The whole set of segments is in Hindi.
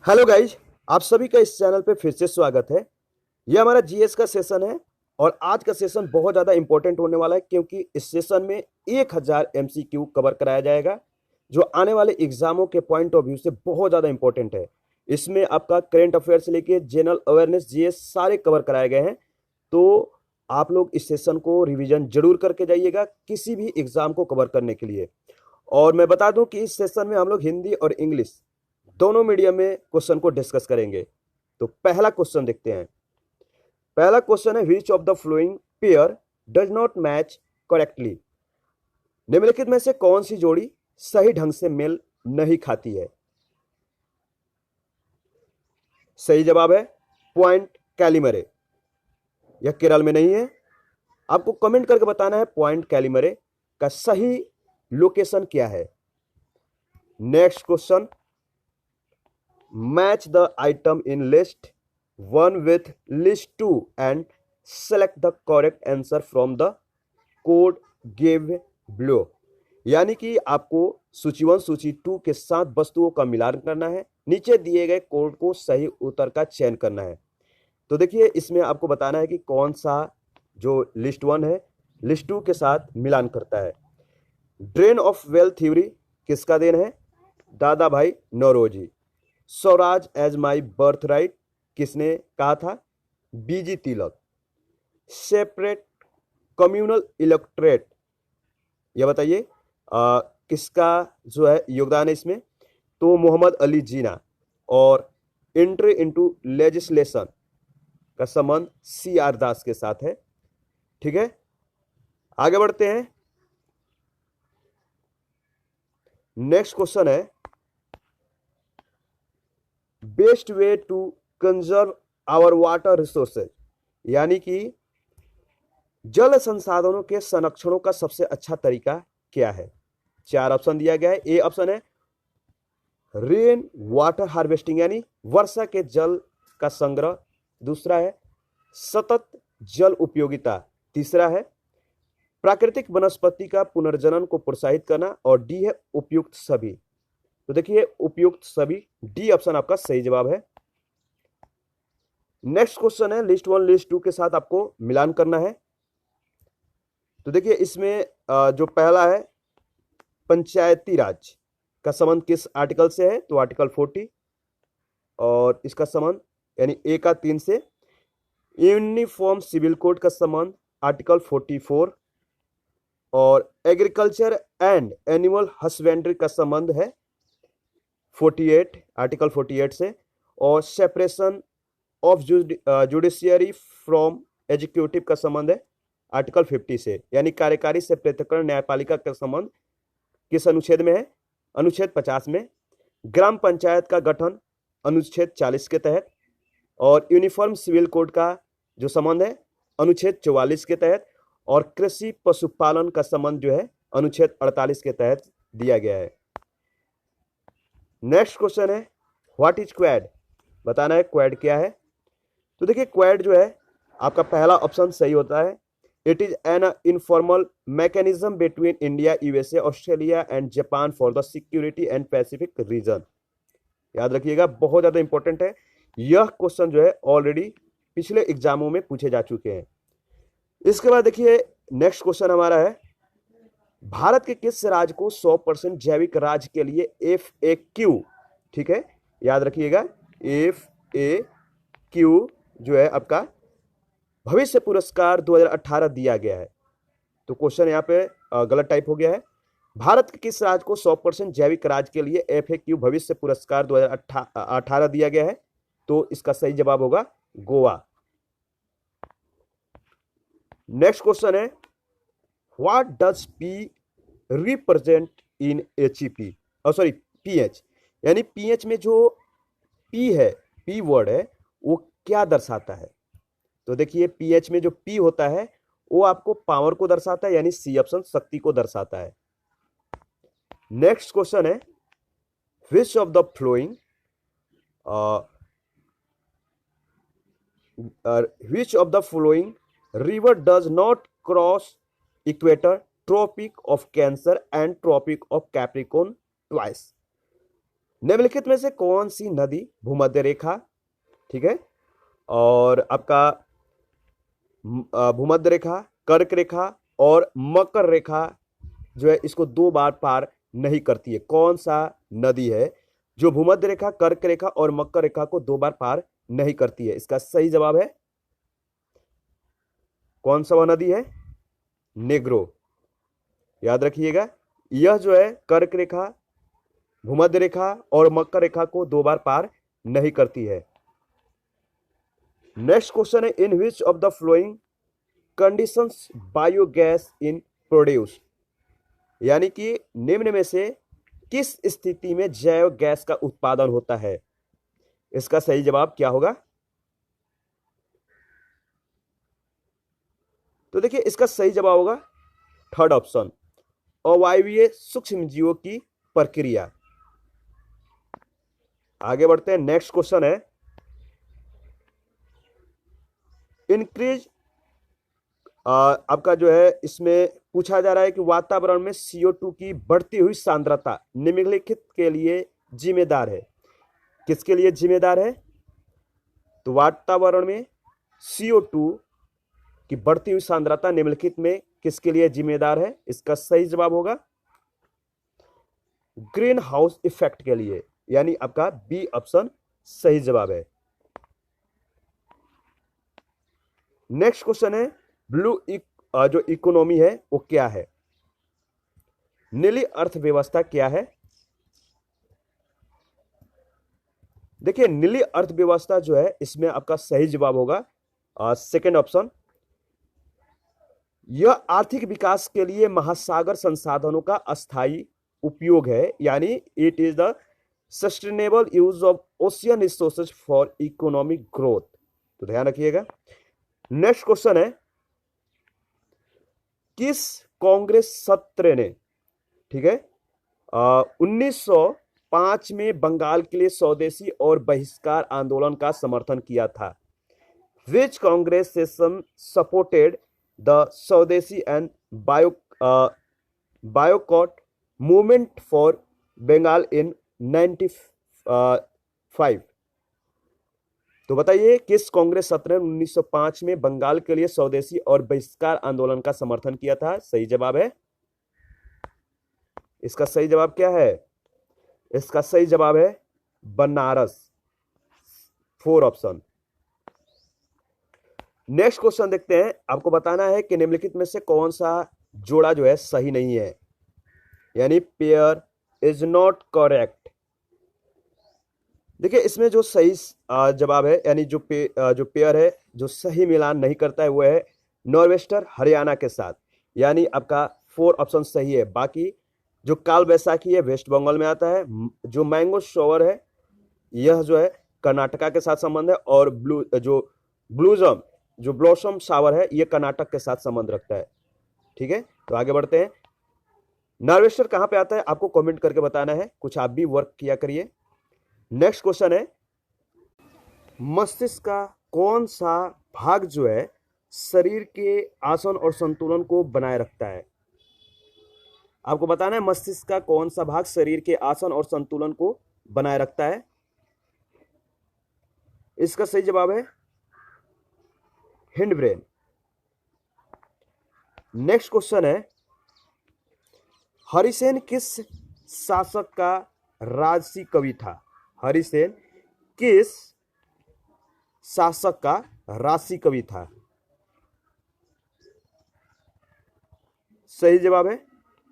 हेलो गाइज, आप सभी का इस चैनल पे फिर से स्वागत है। ये हमारा जीएस का सेशन है और आज का सेशन बहुत ज़्यादा इंपॉर्टेंट होने वाला है क्योंकि इस सेशन में 1000 एमसीक्यू कवर कराया जाएगा जो आने वाले एग्जामों के पॉइंट ऑफ व्यू से बहुत ज़्यादा इंपॉर्टेंट है। इसमें आपका करेंट अफेयर से लेके जनरल अवेयरनेस जीएस सारे कवर कराए गए हैं। तो आप लोग इस सेशन को रिवीजन जरूर करके जाइएगा किसी भी एग्जाम को कवर करने के लिए। और मैं बता दूं कि इस सेशन में हम लोग हिंदी और इंग्लिश दोनों मीडियम में क्वेश्चन को डिस्कस करेंगे। तो पहला क्वेश्चन देखते हैं। पहला क्वेश्चन है, which of the flowing pair does not match correctly. निम्नलिखित में से कौन सी जोड़ी सही ढंग से मेल नहीं खाती है। सही जवाब है पॉइंट कैलिमरे। यह केरल में नहीं है। आपको कमेंट करके बताना है पॉइंट कैलिमरे का सही लोकेशन क्या है। Next question, match the item in list 1 with list 2 and select the correct answer from the code given below। यानी कि आपको सूची 1 सूची 2 के साथ वस्तुओं का मिलान करना है, नीचे दिए गए कोड को सही उत्तर का चयन करना है। तो देखिए इसमें आपको बताना है कि कौन सा जो लिस्ट 1 है लिस्ट 2 के साथ मिलान करता है। ड्रेन ऑफ वेल्थ थ्योरी किसका देन है? Dadabhai Naoroji. Swaraj as my birthright किसने कहा था? BG Tilak. Separate communal electorate, यह बताइए किसका जो है योगदान है इसमें? तो मोहम्मद अली जीना। और एंट्री इनटू लेजिस्लेशन का संबंध सी आर दास के साथ है। ठीक है, आगे बढ़ते हैं। नेक्स्ट क्वेश्चन है, best way to conserve our water resources, यानी कि जल संसाधनों के संरक्षणों का सबसे अच्छा तरीका क्या है? 4 ऑप्शन दिया गया है। ए ऑप्शन है रेन वाटर हार्वेस्टिंग यानी वर्षा के जल का संग्रह। दूसरा है सतत जल उपयोगिता। तीसरा है प्राकृतिक वनस्पति का पुनर्जनन को प्रोत्साहित करना। और डी है उपयुक्त सभी। तो देखिए उपयुक्त सभी, डी ऑप्शन आपका सही जवाब है। नेक्स्ट क्वेश्चन है, लिस्ट 1 लिस्ट 2 के साथ आपको मिलान करना है। तो देखिए इसमें जो पहला है पंचायती राज का संबंध किस आर्टिकल से है? तो आर्टिकल 40। और इसका संबंध यानी ए का 3 से। यूनिफॉर्म सिविल कोड का संबंध आर्टिकल 44। और एग्रीकल्चर एंड एनिमल हस्बेंड्री का संबंध है 48 आर्टिकल 48 से। और separation of judiciary from executive का संबंध है आर्टिकल 50 से। यानी कार्यकारी से पृथक्करण न्यायपालिका का संबंध किस अनुच्छेद में है? अनुच्छेद 50 में। ग्राम पंचायत का गठन अनुच्छेद 40 के तहत। और यूनिफॉर्म सिविल कोड का जो संबंध है अनुच्छेद 44 के तहत। और कृषि पशुपालन का संबंध जो है अनुच्छेद 48 के तहत दिया गया है। नेक्स्ट क्वेश्चन है, व्हाट इज क्वेड। बताना है क्वेड क्या है। तो देखिए क्वेड जो है आपका पहला ऑप्शन सही होता है। It is an informal mechanism between India, USA, Australia and Japan for the security and Pacific region. याद रखिएगा बहुत ज्यादा इंपॉर्टेंट है। यह क्वेश्चन जो है ऑलरेडी पिछले एग्जामों में पूछे जा चुके हैं। इसके बाद देखिए नेक्स्ट क्वेश्चन हमारा है, भारत के किस राज्य को 100% जैविक राज्य के लिए FAQ, ठीक है याद रखिएगा FAQ जो है आपका भविष्य पुरस्कार 2018 दिया गया है। तो क्वेश्चन यहाँ पे गलत टाइप हो गया है। भारत के किस राज्य को 100% जैविक राज्य के लिए FAQ भविष्य पुरस्कार 2018 दिया गया है? तो इसका सही जवाब होगा गोवा। नेक्स्ट क्वेश्चन है, what does P represent in HEP, sorry PH, यानी PH में जो P है, P वर्ड है, वो क्या दर्शाता है? तो देखिए PH में जो P होता है वो आपको पावर को दर्शाता है, यानी सी ऑप्शन शक्ति को दर्शाता है। नेक्स्ट क्वेश्चन है, which of the flowing which of the following river does not cross equator, Tropic of Cancer and Tropic of Capricorn twice? निम्नलिखित में से कौन सी नदी भूमध्य रेखा, ठीक है, और आपका भूमध्य रेखा, कर्क रेखा और मकर रेखा जो है इसको 2 बार पार नहीं करती है? कौन सा नदी है जो भूमध्य रेखा, कर्क रेखा और मकर रेखा को 2 बार पार नहीं करती है? इसका सही जवाब है, कौन सा वह नदी है? नेग्रो। याद रखिएगा, यह जो है कर्क रेखा, भूमध्य रेखा और मकर रेखा को 2 बार पार नहीं करती है। नेक्स्ट क्वेश्चन है, in which of the following conditions biogas in produce, यानी कि निम्न में से किस स्थिति में जैव गैस का उत्पादन होता है? इसका सही जवाब क्या होगा? तो देखिए, इसका सही जवाब होगा थर्ड ऑप्शन, अवायवीय सूक्ष्म जीवों की प्रक्रिया। आगे बढ़ते हैं, नेक्स्ट क्वेश्चन है, इंक्रीज आपका जो है इसमें पूछा जा रहा है कि वातावरण में CO2 की बढ़ती हुई सांद्रता निम्नलिखित के लिए जिम्मेदार है? किसके लिए जिम्मेदार है? तो वातावरण में CO2 की बढ़ती हुई सांद्रता निम्नलिखित में किसके लिए जिम्मेदार है? इसका सही जवाब होगा ग्रीन हाउस इफेक्ट के लिए, यानी आपका बी ऑप्शन सही जवाब है। नेक्स्ट क्वेश्चन है, ब्लू जो इकोनॉमी है वो क्या है? नीली अर्थव्यवस्था क्या है? देखिए, नीली अर्थव्यवस्था जो है इसमें आपका सही जवाब होगा सेकंड ऑप्शन, यह आर्थिक विकास के लिए महासागर संसाधनों का अस्थायी उपयोग है, यानी it is the sustainable use of ocean resources for economic growth. तो ध्यान रखिएगा। नेक्स्ट क्वेश्चन है, किस कांग्रेस सत्र ने, ठीक है, 1905 में बंगाल के लिए स्वदेशी और बहिष्कार आंदोलन का समर्थन किया था? विच कांग्रेस सेशन सपोर्टेड द स्वदेशी एंड बायोकॉट मूवमेंट फॉर बंगाल इन 95? तो बताइए, किस कांग्रेस सत्र ने 1905 में बंगाल के लिए स्वदेशी और बहिष्कार आंदोलन का समर्थन किया था? सही जवाब है, इसका सही जवाब क्या है? इसका सही जवाब है बनारस, 4 ऑप्शन। नेक्स्ट क्वेश्चन देखते हैं, आपको बताना है कि निम्नलिखित में से कौन सा जोड़ा जो है सही नहीं है, यानी पेयर इज नॉट करेक्ट। देखिए, इसमें जो सही जवाब है, यानी जो पेयर है जो सही मिलान नहीं करता है वो है नॉर्वेस्टर हरियाणा के साथ, यानी आपका 4 ऑप्शन सही है। बाकी जो काल बैसाखी है वेस्ट बंगाल में आता है, जो मैंगो शॉवर है यह जो है कर्नाटका के साथ संबंध है, और जो ब्लॉसम शावर है यह कर्नाटक के साथ संबंध रखता है। ठीक है, तो आगे बढ़ते हैं। नॉर्वेस्टर कहां पे आता है आपको कमेंट करके बताना है, कुछ आप भी वर्क किया करिए। नेक्स्ट क्वेश्चन है, मस्तिष्क का कौन सा भाग जो है शरीर के आसन और संतुलन को बनाए रखता है? आपको बताना है मस्तिष्क का कौन सा भाग शरीर के आसन और संतुलन को बनाए रखता है। इसका सही जवाब है हिंड ब्रेन। नेक्स्ट क्वेश्चन है, हरिसेन किस शासक का राजसी कवि था? हरिसेन किस शासक का राजसी कवि था? सही जवाब है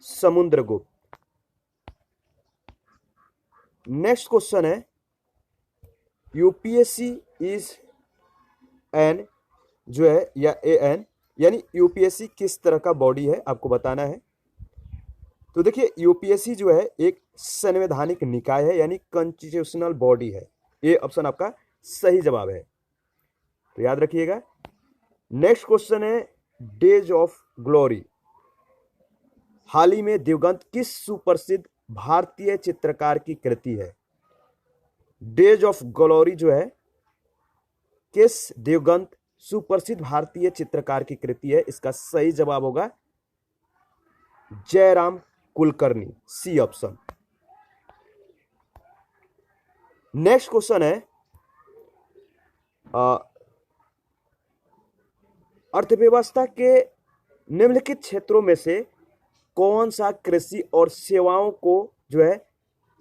समुद्रगुप्त। नेक्स्ट क्वेश्चन है, यूपीएससी इज एन जो है या एन, यानी यूपीएससी किस तरह का बॉडी है आपको बताना है। तो देखिए, यूपीएससी जो है एक संवैधानिक निकाय है, यानी कॉन्स्टिट्यूशनल बॉडी है। ये ऑप्शन आपका सही जवाब है, तो याद रखिएगा। नेक्स्ट क्वेश्चन है, डेज ऑफ ग्लोरी हाल ही में दिवंगत किस सुप्रसिद्ध भारतीय चित्रकार की कृति है? डेज ऑफ ग्लोरी जो है किस दिवंगत सुप्रसिद्ध भारतीय चित्रकार की कृति है? इसका सही जवाब होगा Jairam Kulkarni, C option. Next question है अर्थव्यवस्था के निम्नलिखित क्षेत्रों में से कौन सा कृषि और सेवाओं को जो है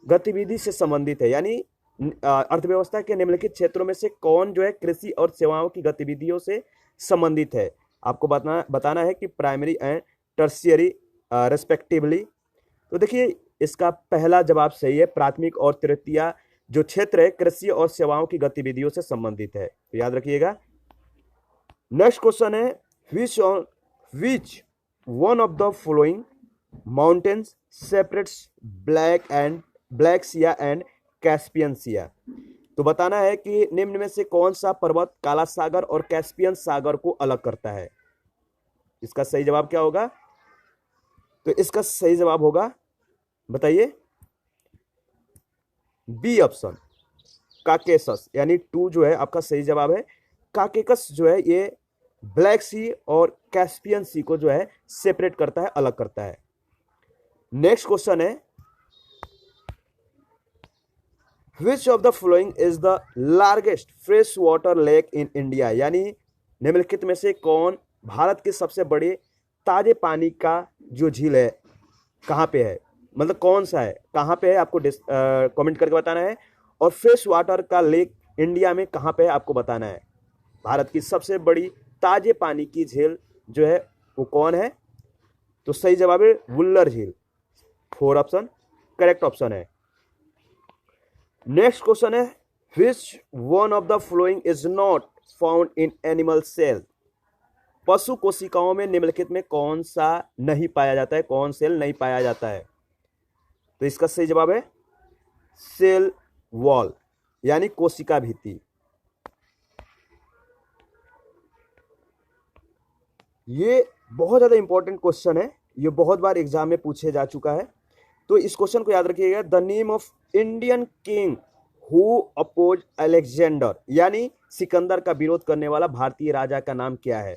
गतिविधि से संबंधित है। यानी अर्थव्यवस्था के निम्नलिखित क्षेत्रों में से कौन जो है कृषि और सेवाओं की गतिविधियों से संबंधित है। आपको बताना है कि प्राइमरी एंड टर्शियरी रेस्पेक्टिवली। तो देखिए इसका पहला जवाब सही है, प्राथमिक और तृतीय जो क्षेत्र है कृषि और सेवाओं की गतिविधियों से संबंधित है, तो याद रखिएगा। नेक्स्ट क्वेश्चन है which one of the following mountains separates black Siya and Caspian Siya. तो बताना है कि निम्न में से कौन सा पर्वत काला सागर और कैस्पियन सागर को अलग करता है। इसका सही जवाब क्या होगा? तो इसका सही जवाब होगा, बताइए, बी ऑप्शन काकेसस, यानी 2 जो है आपका सही जवाब है। काकेकस जो है ये ब्लैक सी और कैस्पियन सी को जो है सेपरेट करता है, अलग करता है। नेक्स्ट क्वेश्चन है which of the following is the largest fresh water lake in India. यानी निम्नलिखित में से कौन भारत के सबसे बड़े ताजे पानी का जो झील है कहाँ पे है, मतलब कौन सा है, कहाँ पे है, आपको कमेंट करके बताना है। और फ्रेश वाटर का लेक इंडिया में कहाँ पे है आपको बताना है। भारत की सबसे बड़ी ताजे पानी की झील जो है वो कौन है? तो सही जवाब है वुल्लर झील, 4 ऑप्शन करेक्ट ऑप्शन है। नेक्स्ट क्वेश्चन है which one of the following is not found in animal cell. पशु कोशिकाओं में निम्नलिखित में कौन सा नहीं पाया जाता है, कौन सेल नहीं पाया जाता है। तो इसका सही जवाब है सेल वॉल, यानी कोशिका भित्ति। ये बहुत ज्यादा इंपॉर्टेंट क्वेश्चन है, ये बहुत बार एग्जाम में पूछे जा चुका है, तो इस क्वेश्चन को याद रखिएगा। The name of Indian king who oppose Alexander, यानी सिकंदर का विरोध करने वाला भारतीय राजा का नाम क्या है।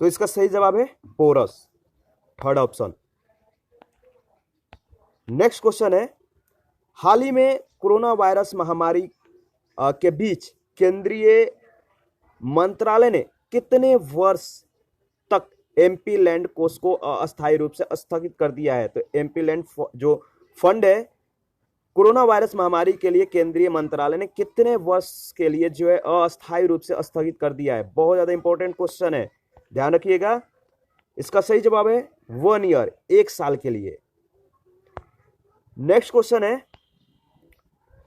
तो इसका सही जवाब है porous, 3rd option. Next question है हाल ही में कोरोना वायरस महामारी के बीच केंद्रीय मंत्रालय ने कितने वर्ष तक एमपी लैंड कोष को अस्थायी रूप से स्थगित कर दिया है। तो एमपी लैंड जो फंड है कोरोना वायरस महामारी के लिए केंद्रीय मंत्रालय ने कितने वर्ष के लिए जो है अस्थायी रूप से स्थगित कर दिया है। बहुत ज्यादा इंपॉर्टेंट क्वेश्चन है, ध्यान रखिएगा। इसका सही जवाब है 1 ईयर, 1 साल के लिए। नेक्स्ट क्वेश्चन है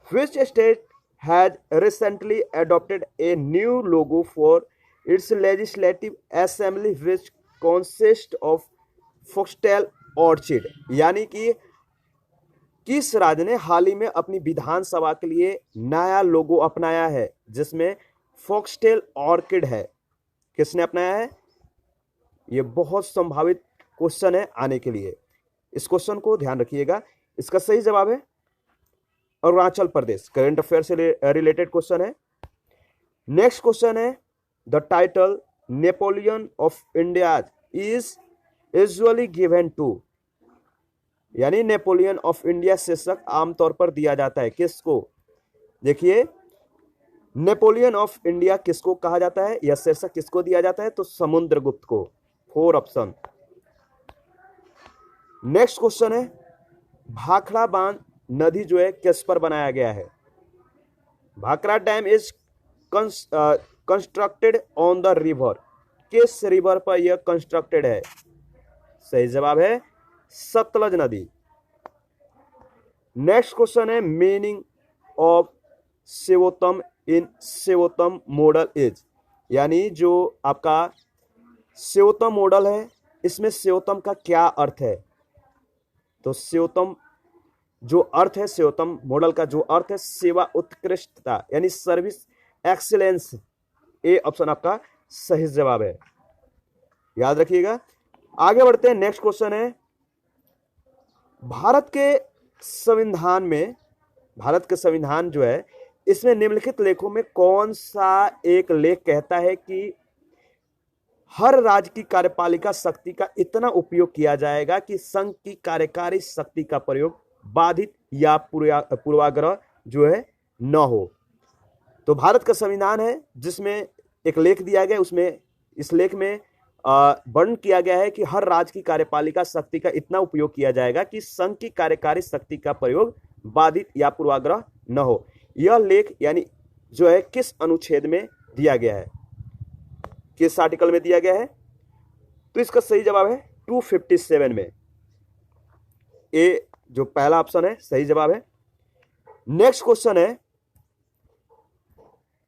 which state has recently adopted a new logo for its legislative assembly which consists of foxtail orchid। यानी कि किस राज्य ने हाल ही में अपनी विधानसभा के लिए नया लोगो अपनाया है जिसमें फॉक्सटेल ऑर्किड है। किसने अपनाया है? ये बहुत संभावित क्वेश्चन है आने के लिए, इस क्वेश्चन को ध्यान रखिएगा। इसका सही जवाब है अरुणाचल प्रदेश। करंट अफेयर से रिलेटेड क्वेश्चन है। नेक्स्ट क्वेश्चन है the title Napoleon of India is usually given to, यानी नेपोलियन ऑफ इंडिया शीर्षक आमतौर पर दिया जाता है किसको। देखिए नेपोलियन ऑफ इंडिया किसको कहा जाता है, यह शीर्षक किसको दिया जाता है? तो समुद्रगुप्त को, 4 ऑप्शन। नेक्स्ट क्वेश्चन है भाखड़ा बांध नदी जो है किस पर बनाया गया है। Bhakra dam is constructed on the river, किस रिवर पर यह कंस्ट्रक्टेड है? सही जवाब है सतलज नदी। नेक्स्ट क्वेश्चन है meaning of Sevottam in Sevottam model is, यानी जो आपका सेवोत्तम मॉडल है इसमें सेवोत्तम का क्या अर्थ है। तो सेवोत्तम जो अर्थ है, सेवोत्तम मॉडल का जो अर्थ है सेवा उत्कृष्टता, यानी सर्विस एक्सीलेंस। ए ऑप्शन आपका सही जवाब है, याद रखिएगा। आगे बढ़ते हैं। नेक्स्ट क्वेश्चन है भारत के संविधान जो है इसमें निम्नलिखित लेखों में कौन सा एक लेख कहता है कि हर राज्य की कार्यपालिका शक्ति का इतना उपयोग किया जाएगा कि संघ की कार्यकारी शक्ति का प्रयोग बाधित या पूर्वाग्रह जो है न हो। तो भारत का संविधान है जिसमें एक लेख दिया गया, उसमें इस लेख में वर्णन किया गया है कि हर राज्य की कार्यपालिका शक्ति का इतना उपयोग किया जाएगा कि संघ की कार्यकारी शक्ति का प्रयोग बाधित या पूर्वाग्रह न हो। यह लेख यानी जो है किस अनुच्छेद में दिया गया है, किस आर्टिकल में दिया गया है? तो इसका सही जवाब है 257 में। ए जो पहला ऑप्शन है सही जवाब है। नेक्स्ट क्वेश्चन है,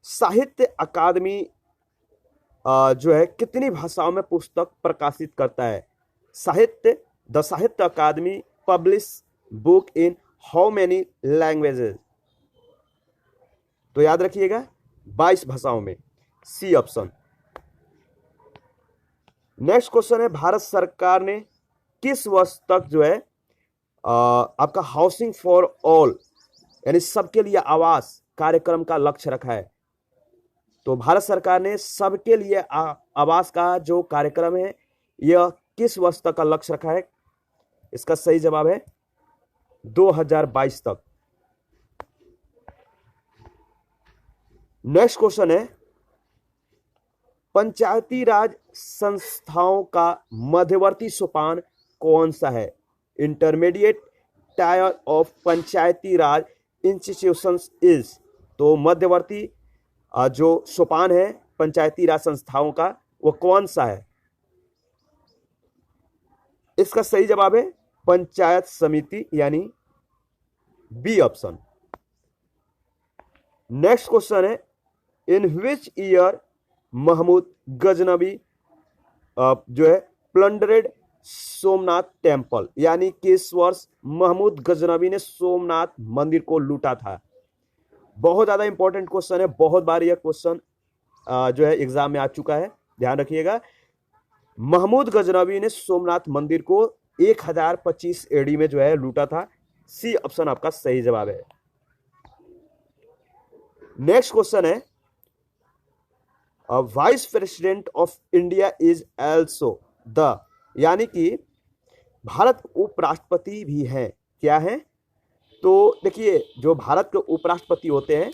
साहित्य अकादमी जो है कितनी भाषाओं में पुस्तक प्रकाशित करता है? The Sahitya Akademi publish book in how many languages? तो याद रखिएगा 22 भाषाओं में, सी ऑप्शन। नेक्स्ट क्वेश्चन है, भारत सरकार ने किस वर्ष तक जो है आपका हाउसिंग फॉर ऑल यानी सबके लिए आवास कार्यक्रम का लक्ष्य रखा है? तो भारत सरकार ने सबके लिए आवास का जो कार्यक्रम है यह किस वर्ष तक का लक्ष्य रखा है? इसका सही जवाब है 2022 तक। नेक्स्ट क्वेश्चन है, पंचायती राज संस्थाओं का मध्यवर्ती सोपान कौन सा है? Intermediate tyre of Panchayati Raj institutions is. तो मध्यवर्ती जो सोपान है पंचायती राज संस्थाओं का वो कौन सा है? इसका सही जवाब है पंचायत समिति यानी बी ऑप्शन। नेक्स्ट क्वेश्चन है, in which year Mahmood Ghaznavi जो है प्लंडरेड सोमनाथ टेम्पल, यानी किस वर्ष महमूद गजनवी ने सोमनाथ मंदिर को लूटा था? बहुत ज्यादा इंपॉर्टेंट क्वेश्चन है, बहुत बार यह क्वेश्चन जो है एग्जाम में आ चुका है, ध्यान रखिएगा। महमूद गजनवी ने सोमनाथ मंदिर को 1025 एडी में जो है लूटा था। सी ऑप्शन आपका सही जवाब है। नेक्स्ट क्वेश्चन है, vice president of India is also the, यानी कि भारत उपराष्ट्रपति भी हैं, क्या है? तो देखिए जो भारत के उपराष्ट्रपति होते हैं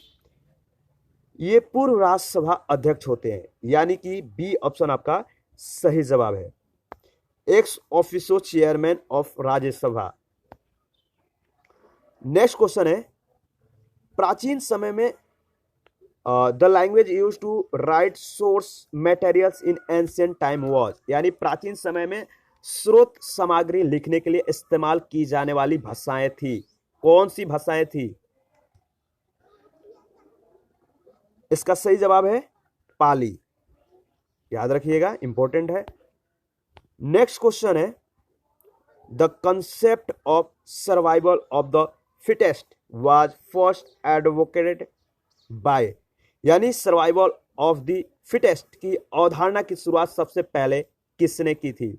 ये पूर्व राज्यसभा अध्यक्ष होते हैं, यानी कि बी ऑप्शन आपका सही जवाब है, ex officio chairman of Rajya Sabha. Next question है, प्राचीन समय में the language use to write source materials in ancient time was, यानी प्राचीन समय में स्रोत सामग्री लिखने के लिए इस्तेमाल की जाने वाली भाषाएं थी, कौन सी भाषाएं थी? इसका सही जवाब है पाली, याद रखिएगा, इंपॉर्टेंट है। नेक्स्ट क्वेश्चन है, the concept of survival of the fittest was first advocated by, यानी सर्वाइवल ऑफ द फिटेस्ट की अवधारणा की शुरुआत सबसे पहले किसने की थी?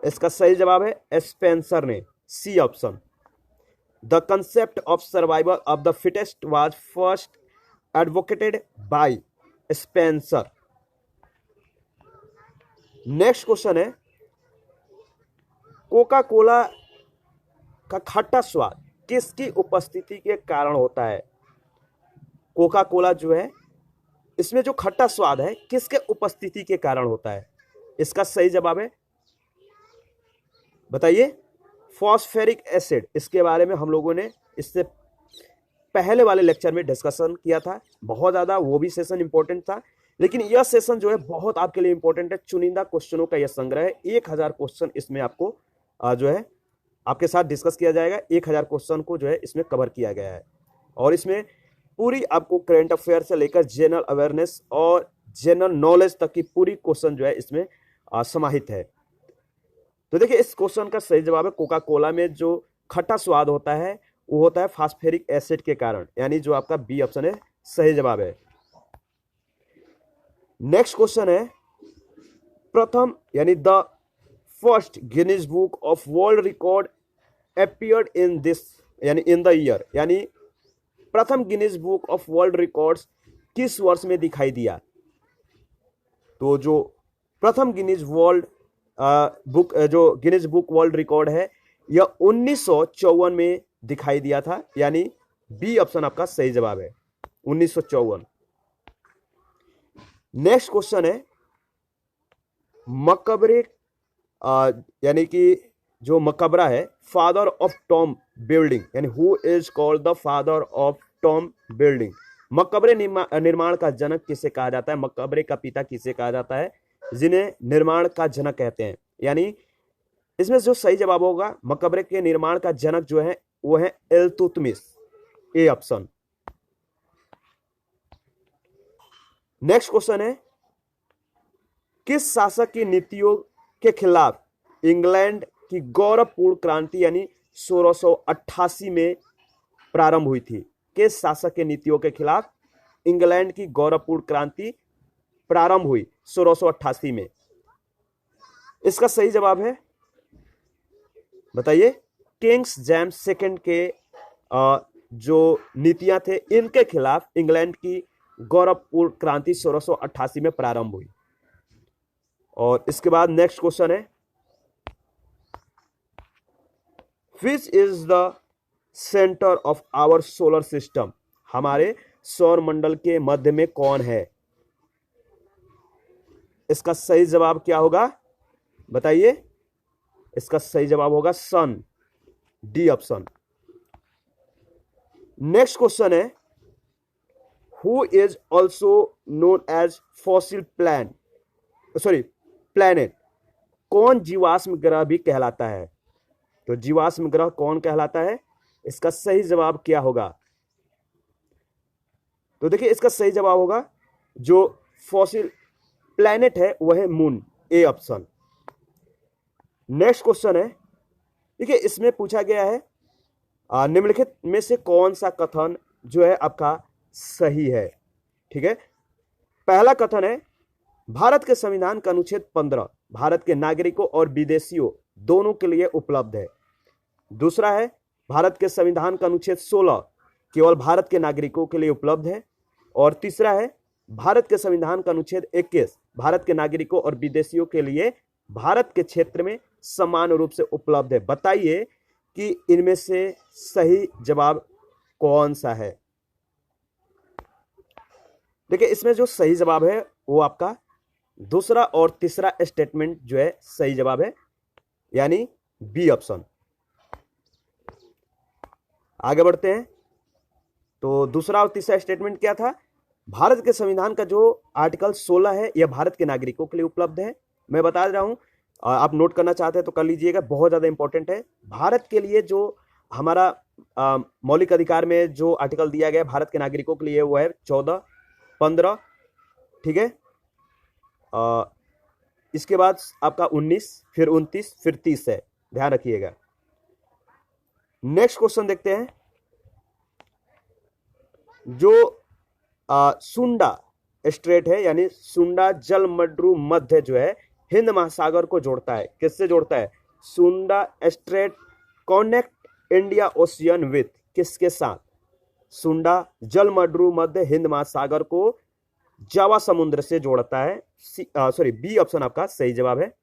इसका सही जवाब है स्पेंसर ने, C option. The concept of survival of the fittest was first advocated by Spencer. Next question है, कोका कोला का खट्टा स्वाद किसकी उपस्थिति के कारण होता है? कोका कोला जो है इसमें जो खट्टा स्वाद है किसके उपस्थिति के कारण होता है? इसका सही जवाब है, बताइए, फॉस्फेरिक एसिड। इसके बारे में हम लोगों ने इससे पहले वाले लेक्चर में डिस्कशन किया था, बहुत ज़्यादा वो भी सेशन इंपॉर्टेंट था, लेकिन यह सेशन जो है बहुत आपके लिए इंपॉर्टेंट है। चुनिंदा क्वेश्चनों का यह संग्रह है, 1000 क्वेश्चन इसमें आपको जो है आपके साथ डिस्कस किया जाएगा। 1000 क्वेश्चन को जो है इसमें कवर किया गया है और इसमें पूरी आपको करंट अफेयर से लेकर जनरल अवेयरनेस और जनरल नॉलेज तक की पूरी क्वेश्चन जो है इसमें समाहित है। तो देखिए इस क्वेश्चन का सही जवाब है, कोका कोला में जो खट्टा स्वाद होता है वो होता है फास्फेरिक एसिड के कारण, यानी जो आपका बी ऑप्शन है सही जवाब है। नेक्स्ट क्वेश्चन है, प्रथम यानी the first Guinness book of world record appeared in this, यानी इन द ईयर, यानी प्रथम Guinness book of world records किस वर्ष में दिखाई दिया? तो जो प्रथम गिनीज वर्ल्ड बुक जो गिनीज बुक वर्ल्ड रिकॉर्ड है यह 1954 में दिखाई दिया था, यानी बी ऑप्शन आपका सही जवाब है, 1954। नेक्स्ट क्वेश्चन है, मकबरे यानी कि जो मकबरा है, फादर ऑफ टॉम बिल्डिंग, यानी who is called the father of Tom building, मकबरे निर्माण का जनक किसे कहा जाता है, मकबरे का पिता किसे कहा जाता है, जिन्हें निर्माण का जनक कहते हैं। यानी इसमें जो सही जवाब होगा, मकबरे के निर्माण का जनक जो है वो है Iltutmish, A option. Next question है, किस शासक की नीतियों के खिलाफ इंग्लैंड की गौरवपूर्ण क्रांति यानी 1688 में प्रारंभ हुई थी? किस शासक के नीतियों के खिलाफ इंग्लैंड की गौरवपूर्ण क्रांति प्रारंभ हुई 1688 में? इसका सही जवाब है, बताइए, किंग्स जेम्स सेकंड के जो नीतियां थे, इनके खिलाफ इंग्लैंड की गौरवपूर्ण क्रांति 1688 में प्रारंभ हुई। और इसके बाद नेक्स्ट क्वेश्चन है, which is the centre of our solar system, हमारे सौर मंडल के मध्य में कौन है? इसका सही जवाब क्या होगा, बताइए। इसका सही जवाब होगा sun, D option. Next question है, who is also known as fossil planet, कौन जीवाश्म ग्रह भी कहलाता है? तो जीवाश्म ग्रह कौन कहलाता है, इसका सही जवाब क्या होगा? तो देखिए, इसका सही जवाब होगा, जो फॉसिल प्लैनेट है वह है moon, A option. Next question है, देखिए इसमें पूछा गया है, निम्नलिखित में से कौन सा कथन जो है आपका सही है? ठीक है, पहला कथन है, भारत के संविधान का अनुच्छेद 15 भारत के नागरिकों और विदेशियों दोनों के लिए उपलब्ध है। दूसरा है, भारत के संविधान का अनुच्छेद 16 केवल भारत के नागरिकों के लिए उपलब्ध है। और तीसरा है, भारत के संविधान का अनुच्छेद 21 भारत के नागरिकों और विदेशियों के लिए भारत के क्षेत्र में समान रूप से उपलब्ध है। बताइए कि इनमें से सही जवाब कौन सा है? देखिए, इसमें जो सही जवाब है वो आपका दूसरा और तीसरा स्टेटमेंट जो है सही जवाब है, यानी बी ऑप्शन। आगे बढ़ते हैं, तो दूसरा और तीसरा स्टेटमेंट क्या था? भारत के संविधान का जो आर्टिकल 16 है यह भारत के नागरिकों के लिए उपलब्ध है। मैं बता रहा हूं, आप नोट करना चाहते हैं तो कर लीजिएगा, बहुत ज्यादा इंपॉर्टेंट है। भारत के लिए जो हमारा मौलिक अधिकार में जो आर्टिकल दिया गया भारत के नागरिकों के लिए वो है 14, 15, ठीक है। इसके बाद आपका 19, फिर 29, फिर 30 है, ध्यान रखिएगा। नेक्स्ट क्वेश्चन देखते हैं, जो सुंडा स्ट्रेट है, यानी सुंडा जलमड्रू मध्य जो है हिंद महासागर को जोड़ता है, किससे जोड़ता है? सुंडा straight connect India ocean with, किसके साथ? सुंडा जलमड्रू मध्य हिंद महासागर को जावा समुद्र से जोड़ता है। बी ऑप्शन आपका सही जवाब है।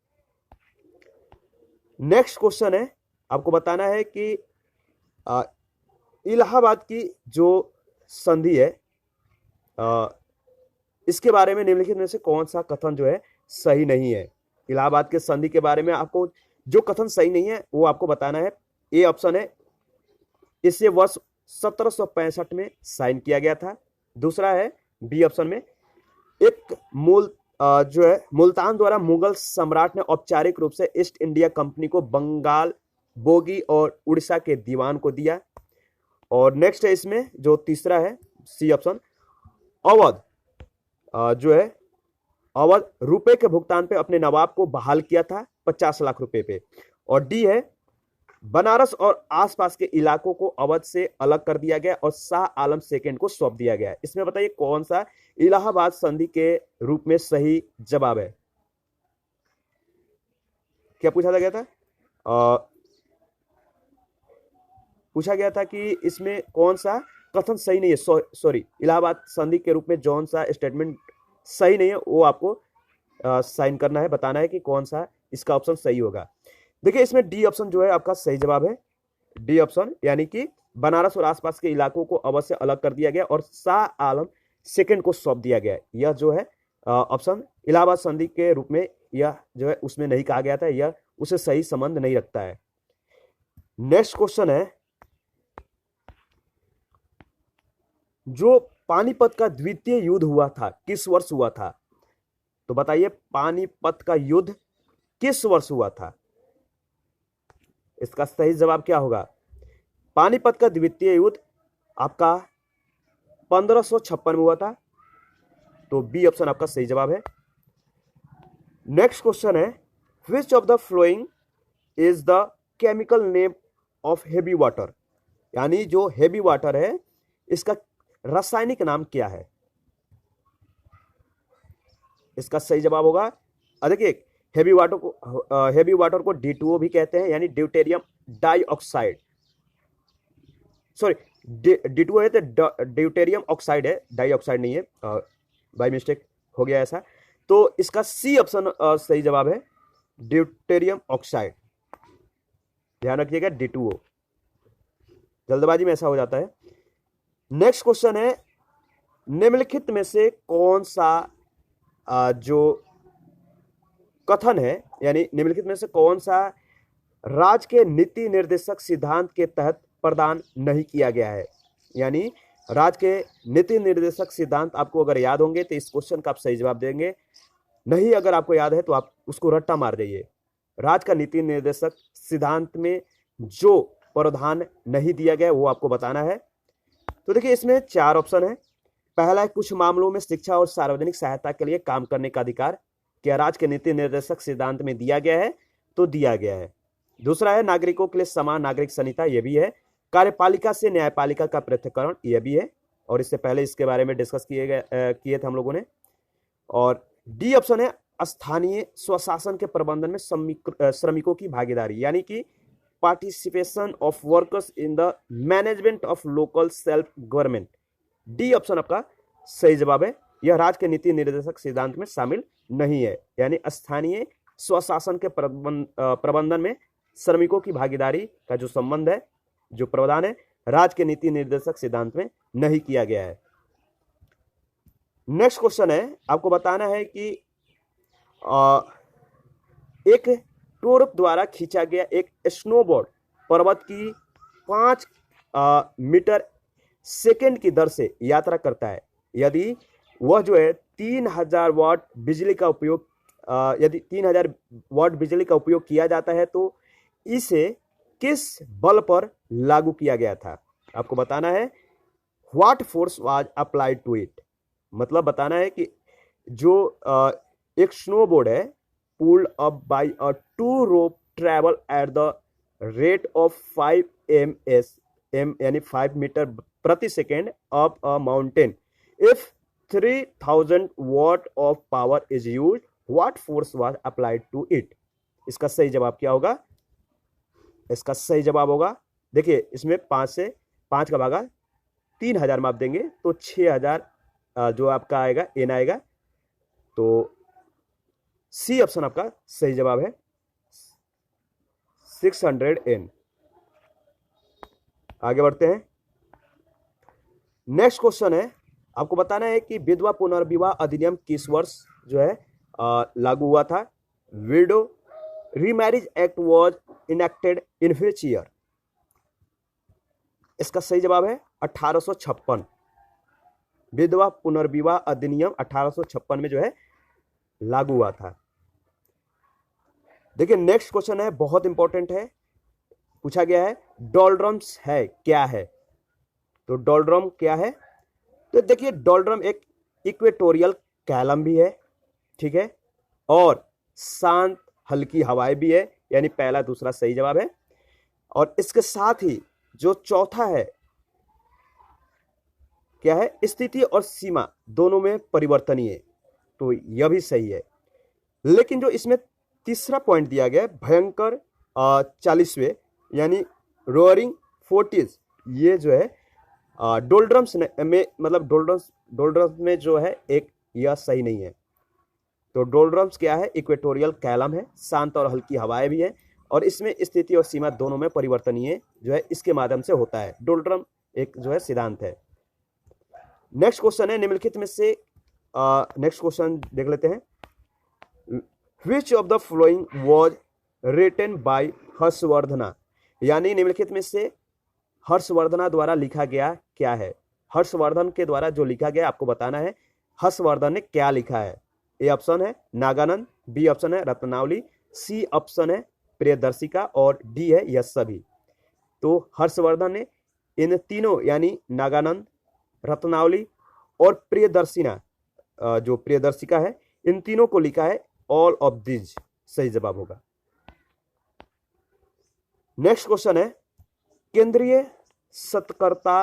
नेक्स्ट क्वेश्चन है, आपको बताना है कि इलाहाबाद की जो संधि है इसके बारे में निम्नलिखित में से कौन सा कथन जो है सही नहीं है? इलाहाबाद के संधि के बारे में आपको जो कथन सही नहीं है वो आपको बताना है। ए ऑप्शन है, इसे वर्ष 1765 में साइन किया गया था। दूसरा है बी ऑप्शन में, एक जो है मुल्तान द्वारा मुगल सम्राट ने औपचारिक रूप से ईस्ट इंडिया कंपनी को बंगाल, बोगी और उड़ीसा के दीवान को दिया। और नेक्स्ट है इसमें जो तीसरा है सी ऑप्शन, अवध जो है अवध रुपए के भुगतान पे अपने नवाब को बहाल किया था 50 लाख रुपए पे। और डी है, बनारस और आसपास के इलाकों को अवध से अलग कर दिया गया और शाह आलम सेकंड को सौंप दिया गया। इसमें बताइए कौन सा इलाहाबाद संधि के रूप में सही जवाब है? क्या पूछा गया था? पूछा गया था कि इसमें कौन सा कथन सही नहीं है। सॉरी, इलाहाबाद संधि के रूप में कौन सा स्टेटमेंट सही नहीं है वो आपको साइन करना है, बताना है कि कौन सा इसका ऑप्शन सही होगा। देखिए इसमें डी ऑप्शन जो है आपका सही जवाब है, डी ऑप्शन, यानी कि बनारस और आसपास के इलाकों को अवध से अलग कर दिया गया और शाह आलम सेकंड को सौंप दिया गया। यह जो है ऑप्शन इलाहाबाद संधि के रूप में यह जो है उसमें नहीं कहा गया था, यह उसे सही संबंध नहीं रखता है। नेक्स्ट क्वेश्चन है, जो पानीपत का द्वितीय युद्ध हुआ था किस वर्ष हुआ था? तो बताइए पानीपत का युद्ध किस वर्ष हुआ था? इसका सही जवाब क्या होगा? पानीपत का द्वितीय युद्ध आपका 1556 में हुआ था, तो बी ऑप्शन आपका सही जवाब है। नेक्स्ट क्वेश्चन है, which of the following is the chemical name of heavy water? यानी जो हेवी वाटर है इसका रासायनिक नाम क्या है? इसका सही जवाब होगा, देखिए हेवी वाटर को D2O भी कहते हैं, यानी ड्यूटेरियम डाइऑक्साइड, सॉरी D2O है तो ड्यूटेरियम ऑक्साइड है, डाइऑक्साइड नहीं है, बाय मिस्टेक हो गया ऐसा। तो इसका सी ऑप्शन सही जवाब है, ड्यूटेरियम ऑक्साइड, ध्यान रखिएगा D2O, जल्दबाजी में ऐसा हो जाता है। नेक्स्ट क्वेश्चन है, निम्नलिखित में से कौन सा जो कथन है, यानी निम्नलिखित में से कौन सा राज्य के नीति निर्देशक सिद्धांत के तहत प्रदान नहीं किया गया है? यानी राज्य के नीति निर्देशक सिद्धांत आपको अगर याद होंगे तो इस क्वेश्चन का आप सही जवाब देंगे, नहीं अगर आपको याद है तो आप उसको रट्टा मार देंगे। राज्य का नीति निर्देशक सिद्धांत में जो प्रावधान नहीं दिया गया वो आपको बताना है। तो देखिए इसमें 4 ऑप्शन है। पहला है, कुछ मामलों में शिक्षा और सार्वजनिक सहायता के लिए काम करने का अधिकार क्या राज्य के नीति निर्देशक सिद्धांत में दिया गया है? तो दिया गया है। दूसरा है, नागरिकों के लिए समान नागरिक संहिता, यह भी है। कार्यपालिका से न्यायपालिका का पृथक्करण, यह भी है, और इससे पहले इसके बारे में डिस्कस किए थे हम लोगों ने। और डी ऑप्शन है, स्थानीय स्वशासन के प्रबंधन में श्रमिकों की भागीदारी, यानी कि participation of workers in the management of local self government. D option आपका सही जवाब है, यह राज्य के नीति निर्देशक सिद्धांत में शामिल नहीं है, यानी स्थानीय स्वशासन के प्रबंधन में श्रमिकों की भागीदारी का जो संबंध है, जो प्रावधान है, राज्य के नीति निर्देशक सिद्धांत में नहीं किया गया है। नेक्स्ट क्वेश्चन है, आपको बताना है कि एक टोरप द्वारा खींचा गया एक स्नोबोर्ड पर्वत की 5 मीटर सेकेंड की दर से यात्रा करता है। यदि वह जो है 3000 वाट बिजली का उपयोग यदि 3000 वाट बिजली का उपयोग किया जाता है तो इसे किस बल पर लागू किया गया था? आपको बताना है what force was applied to it, मतलब बताना है कि जो एक स्नोबोर्ड है pulled up by a 2 rope travel at the rate of 5 ms यानी 5 मीटर प्रति second up a mountain, if 3000 watt of power is used, what force was applied to it? इसका सही जवाब क्या होगा? इसका सही जवाब होगा, देखिए इसमें 5 का भागा 3000 में आप देंगे तो 6000 जो आपका आएगा एन आएगा, तो सी ऑप्शन आपका सही जवाब है, 600 N। आगे बढ़ते हैं। नेक्स्ट क्वेश्चन है, आपको बताना है कि विधवा पुनर्विवाह अधिनियम किस वर्ष जो है लागू हुआ था? Window remarriage act was enacted in which year? इसका सही जवाब है 1856। विधवा पुनर्विवाह अधिनियम 1856 में जो है लागू हुआ था। देखिए नेक्स्ट क्वेश्चन है, बहुत इंपॉर्टेंट है, पूछा गया है डोलड्रम्स है क्या है? तो डोलड्रम क्या है? तो देखिए डोलड्रम एक इक्वेटोरियल कैलम भी है, ठीक है, और शांत हल्की हवाएं भी है, यानी पहला दूसरा सही जवाब है। और इसके साथ ही जो चौथा है क्या है? स्थिति और सीमा दोनों में परिवर्तनीय, तो यह भी सही है। लेकिन जो इसमें तीसरा पॉइंट दिया गया है भयंकर 40वें यानी रोअरिंग 40s, ये जो है डोलड्रम्स में, मतलब डोलड्रम्स में जो है एक, यह सही नहीं है। तो डोलड्रम्स क्या है? इक्वेटोरियल कैलम है, शांत और हल्की हवाएं भी है, और इसमें स्थिति और सीमा दोनों में परिवर्तनीय जो है इसके माध्यम से होता है। डोल्ट्रम एक जो है सिद्धांत है। नेक्स्ट क्वेश्चन है निम्नलिखित में से नेक्स्ट क्वेश्चन देख लेते हैं। Which of the following was written by Harshavardhana, यानी निम्नलिखित में से हर्षवर्धना द्वारा लिखा गया क्या है। हर्षवर्धन के द्वारा जो लिखा गया आपको बताना है हर्षवर्धन ने क्या लिखा है। ए ऑप्शन है नागानंद, बी ऑप्शन है रत्नावली, सी ऑप्शन है प्रियदर्शिका और डी है यह सभी। तो हर्षवर्धन ने इन तीनों यानी नागानंद, रत्नावली और प्रियदर्शिना जो प्रियदर्शिका है इन तीनों को लिखा है। ऑल ऑफ दिस सही जवाब होगा। नेक्स्ट क्वेश्चन है केंद्रीय सत्कर्ता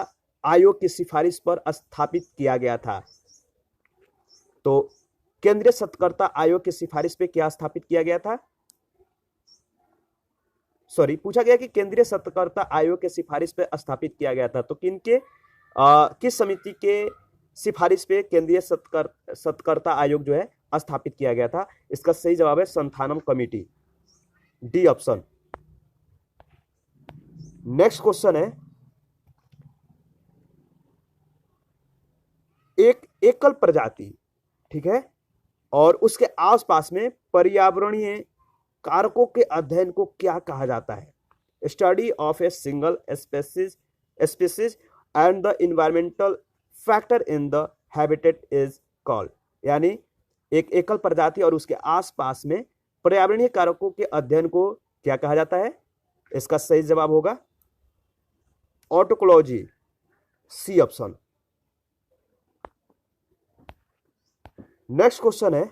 आयोग की सिफारिश पर स्थापित किया गया था। तो केंद्रीय सत्कर्ता आयोग की सिफारिश पे क्या स्थापित किया गया था, सॉरी पूछा गया कि केंद्रीय सत्कर्ता आयोग के सिफारिश पे स्थापित किया गया था। तो किनके किस समिति के सिफारिश पे केंद्रीय सत्कर्ता आयोग जो है स्थापित किया गया था। इसका सही जवाब है Santhanam committee, D option. Next question है एक एकल प्रजाति, ठीक है, और उसके आसपास में पर्यावरणीय कारकों के अध्ययन को क्या कहा जाता है। Study of a single species and the environmental factor in the habitat is called, यानी एक एकल प्रजाति और उसके आसपास में पर्यावरणीय कारकों के अध्ययन को क्या कहा जाता है। इसका सही जवाब होगा autecology, C option. Next question है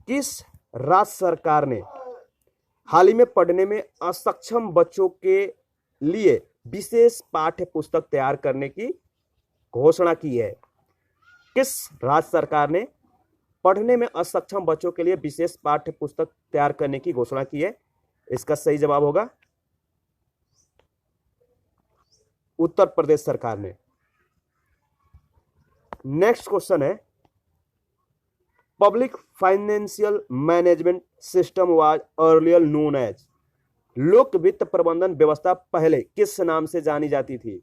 किस राज्य सरकार ने हाल ही में पढ़ने में असक्षम बच्चों के लिए विशेष पाठ्य पुस्तक तैयार करने की घोषणा की है। किस राज्य सरकार ने पढ़ने में असक्षम बच्चों के लिए विशेष पाठ्य पुस्तक तैयार करने की घोषणा की है। इसका सही जवाब होगा उत्तर प्रदेश सरकार ने। नेक्स्ट क्वेश्चन है public financial management system was earlier known as, लोक वित्त प्रबंधन व्यवस्था पहले किस नाम से जानी जाती थी।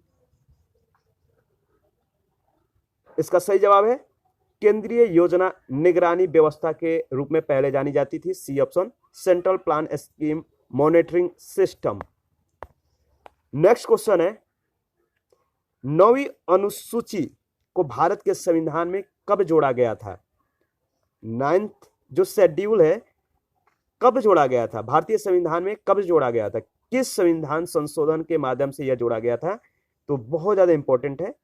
इसका सही जवाब है केंद्रीय योजना निगरानी व्यवस्था के रूप में पहले जानी जाती थी, C option, central plan scheme monitoring system. Next question है 9वीं अनुसूची को भारत के संविधान में कब जोड़ा गया था। 9th जो शेड्यूल है कब जोड़ा गया था, भारतीय संविधान में कब जोड़ा गया था, किस संविधान संशोधन के माध्यम से यह जोड़ा गया था। तो बहुत ज्यादा इंपॉर्टेंट है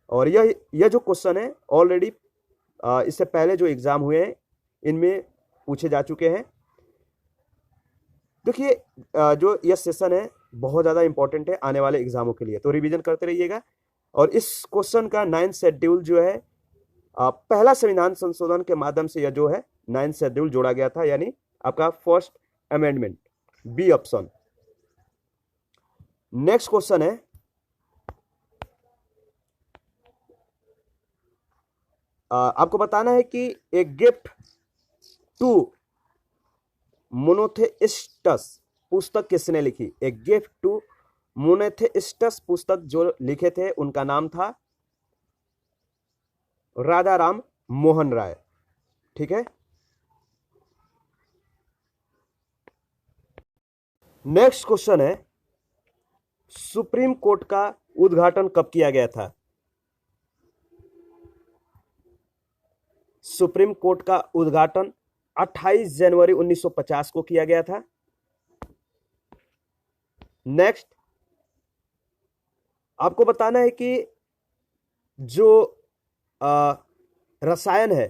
और यह जो क्वेश्चन है ऑलरेडी इससे पहले जो एग्जाम हुए हैं इनमें पूछे जा चुके हैं। देखिए जो यह सेशन है बहुत ज़्यादा इंपॉर्टेंट है आने वाले एग्जामों के लिए, तो रिवीजन करते रहिएगा। और इस क्वेश्चन का 9th शेड्यूल जो है पहला संविधान संशोधन के माध्यम से यह जो है 9th शेड्यूल जोड़ा गया था, यानी आपका first amendment, B option. Next question है आपको बताना है कि एक गिफ्ट टू मोनोथेइस्टस पुस्तक किसने लिखी। एक गिफ्ट टू मोनोथेइस्टस पुस्तक जो लिखे थे उनका नाम था राजा राम मोहन राय, ठीक है। नेक्स्ट क्वेश्चन है सुप्रीम कोर्ट का उद्घाटन कब किया गया था। सुप्रीम कोर्ट का उद्घाटन 28 जनवरी 1950 को किया गया था। नेक्स्ट आपको बताना है कि जो रसायन है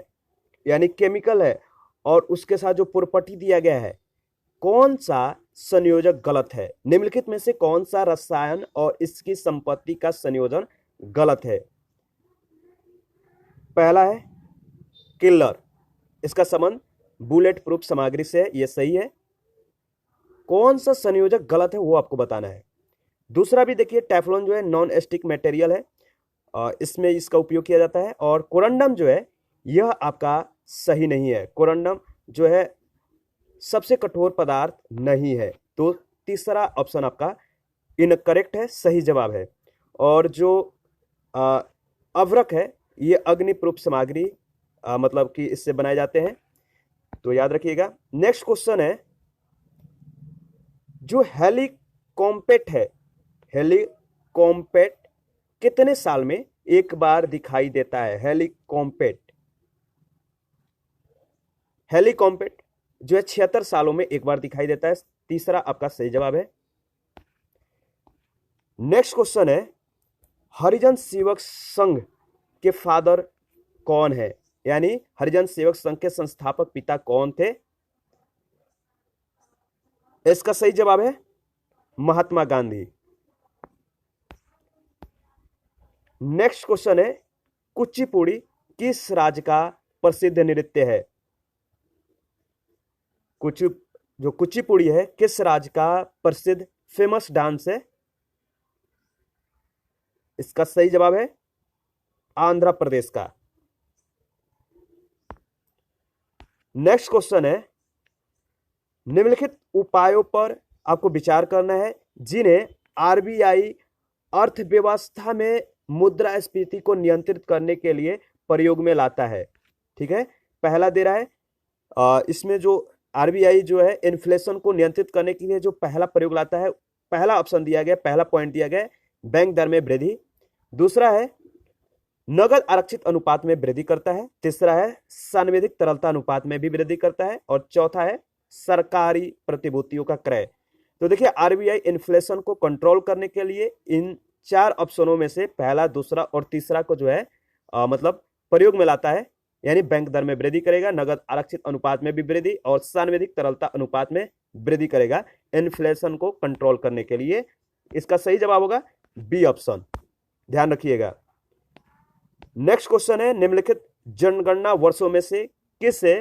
यानी केमिकल है और उसके साथ जो प्रॉपर्टी दिया गया है कौन सा संयोजक गलत है। निम्नलिखित में से कौन सा रसायन और इसकी संपत्ति का संयोजन गलत है। पहला है किलर, इसका संबंध बुलेट प्रूफ सामग्री से है, यह सही है। कौन सा संयोजक गलत है वो आपको बताना है। दूसरा भी देखिए टेफ्लॉन जो है नॉन स्टिक मटेरियल है, इसमें इसका उपयोग किया जाता है। और कोरंडम जो है यह आपका सही नहीं है। कोरंडम जो है सबसे कठोर पदार्थ नहीं है। तो तीसरा ऑप्शन आपका इनकरेक्ट है, सही जवाब है। और जो अवरक है ये अग्नि प्रूफ सामग्री मतलब कि इससे बनाए जाते हैं, तो याद रखिएगा। नेक्स्ट क्वेश्चन है, जो हेलिकॉम्पेट है, हेलिकॉम्पेट कितने साल में एक बार दिखाई देता है? हेलिकॉम्पेट, हेलिकॉम्पेट जो है 76 सालों में एक बार दिखाई देता है। तीसरा आपका सही जवाब है। नेक्स्ट क्वेश्चन है, हरिजन सेवक संघ के फादर कौन है? यानी हरिजन सेवक संघ के संस्थापक पिता कौन थे? इसका सही जवाब है महात्मा गांधी। नेक्स्ट क्वेश्चन है, कुचिपुड़ी किस राज्य का प्रसिद्ध नृत्य है? जो कुचिपुड़ी है किस राज्य का प्रसिद्ध फेमस डांस है? इसका सही जवाब है आंध्र प्रदेश का। नेक्स्ट क्वेश्चन है, निम्नलिखित उपायों पर आपको विचार करना है जिन्हें आरबीआई अर्थव्यवस्था में मुद्रास्फीति को नियंत्रित करने के लिए प्रयोग में लाता है। ठीक है, पहला दे रहा है इसमें जो आरबीआई जो है इन्फ्लेशन को नियंत्रित करने के लिए जो पहला प्रयोग लाता है, पहला ऑप्शन दिया गया, पहला पॉइंट दिया गया बैंक दर में वृद्धि। दूसरा है नगद आरक्षित अनुपात में वृद्धि करता है। तीसरा है सांविधिक तरलता अनुपात में भी वृद्धि करता है। और चौथा है सरकारी प्रतिभूतियों का क्रय। तो देखिए आरबीआई इन्फ्लेशन को कंट्रोल करने के लिए इन चार ऑप्शनों में से पहला, दूसरा और तीसरा को जो है मतलब प्रयोग में लाता है। यानी बैंक दर में वृद्धि करेगा, नगद आरक्षित अनुपात में भी वृद्धि और सांविधिक तरलता अनुपात में वृद्धि करेगा इन्फ्लेशन को कंट्रोल करने के लिए। इसका सही जवाब होगा बी ऑप्शन, ध्यान रखिएगा। नेक्स्ट क्वेश्चन है, निम्नलिखित जनगणना वर्षों में से किसे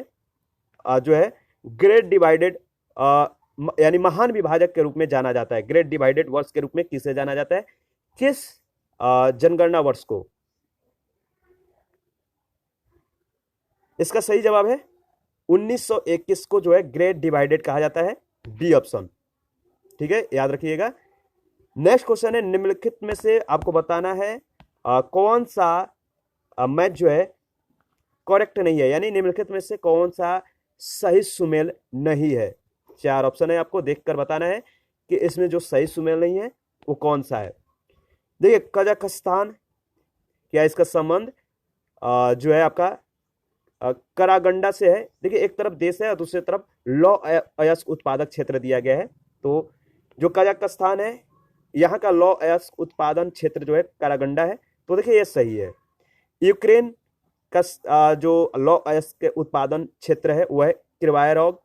जो है ग्रेट डिवाइडेड यानी महान विभाजक के रूप में जाना जाता है? ग्रेट डिवाइडेड वर्ष के रूप में किसे जाना जाता है? किस जनगणना वर्ष को? इसका सही जवाब है 1921 को जो है ग्रेट डिवाइडेड कहा जाता है, बी ऑप्शन। ठीक है, याद रखिएगा। नेक्स्ट क्वेश्चन है, निम्नलिखित में से आपको बताना है कौन सा मैच जो है करेक्ट नहीं है, यानी निम्नलिखित में से कौन सा सही सुमेल नहीं है। चार ऑप्शन है, आपको देखकर बताना है कि इसमें जो सही सुमेल नहीं है वो कौन सा है। देखिए कजाकिस्तान, क्या इसका संबंध जो है आपका करागंडा से है। देखिए एक तरफ देश है और दूसरी तरफ लौ अयस्क उत्पादक क्षेत्र दिया गया है। तो जो कजाकिस्तान है यहाँ का लौ अयस्क उत्पादन क्षेत्र जो है करागंडा है, तो देखिए ये सही है। यूक्रेन का जो लौ अयस्क उत्पादन क्षेत्र है वह है क्रिवायरोग।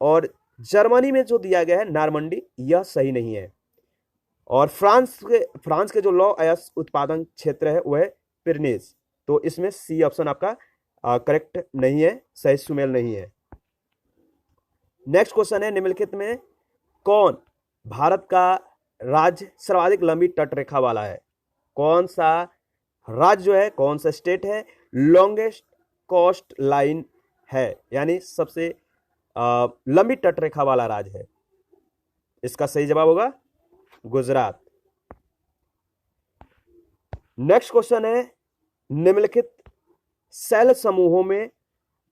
और जर्मनी में जो दिया गया है नारमंडी, यह सही नहीं है। और फ्रांस के जो लौ अयस्क उत्पादन क्षेत्र है वह है पिरनीज। तो इसमें सी ऑप्शन आपका करेक्ट नहीं है, सही सुमेल नहीं है। नेक्स्ट क्वेश्चन है, निम्नलिखित में कौन भारत का राज्य सर्वाधिक लंबी तट रेखा वाला है? कौन सा राज्य जो है, कौन सा स्टेट है लॉन्गेस्ट कोस्ट लाइन है, यानी सबसे लंबी तट रेखा वाला राज्य है? इसका सही जवाब होगा गुजरात। नेक्स्ट क्वेश्चन है, निम्नलिखित सेल समूहों में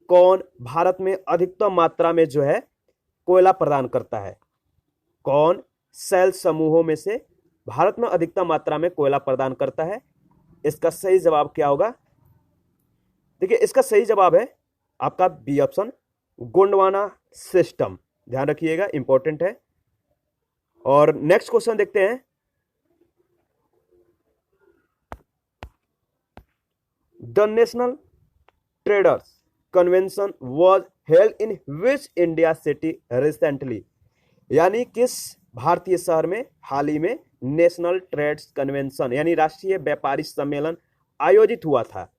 कौन भारत में अधिकतम मात्रा में जो है कोयला प्रदान करता है? कौन सेल समूहों में से भारत में अधिकतम मात्रा में कोयला प्रदान करता है? इसका सही जवाब क्या होगा? देखिए इसका सही जवाब है आपका बी ऑप्शन, गोंडवाना सिस्टम। ध्यान रखिएगा, इंपॉर्टेंट है। और नेक्स्ट क्वेश्चन देखते हैं, the national traders convention was held in which India city recently? यानी किस भारतीय शहर में हाल ही में नेशनल ट्रेड्स कन्वेंशन यानी राष्ट्रीय व्यापारी सम्मेलन आयोजित हुआ था?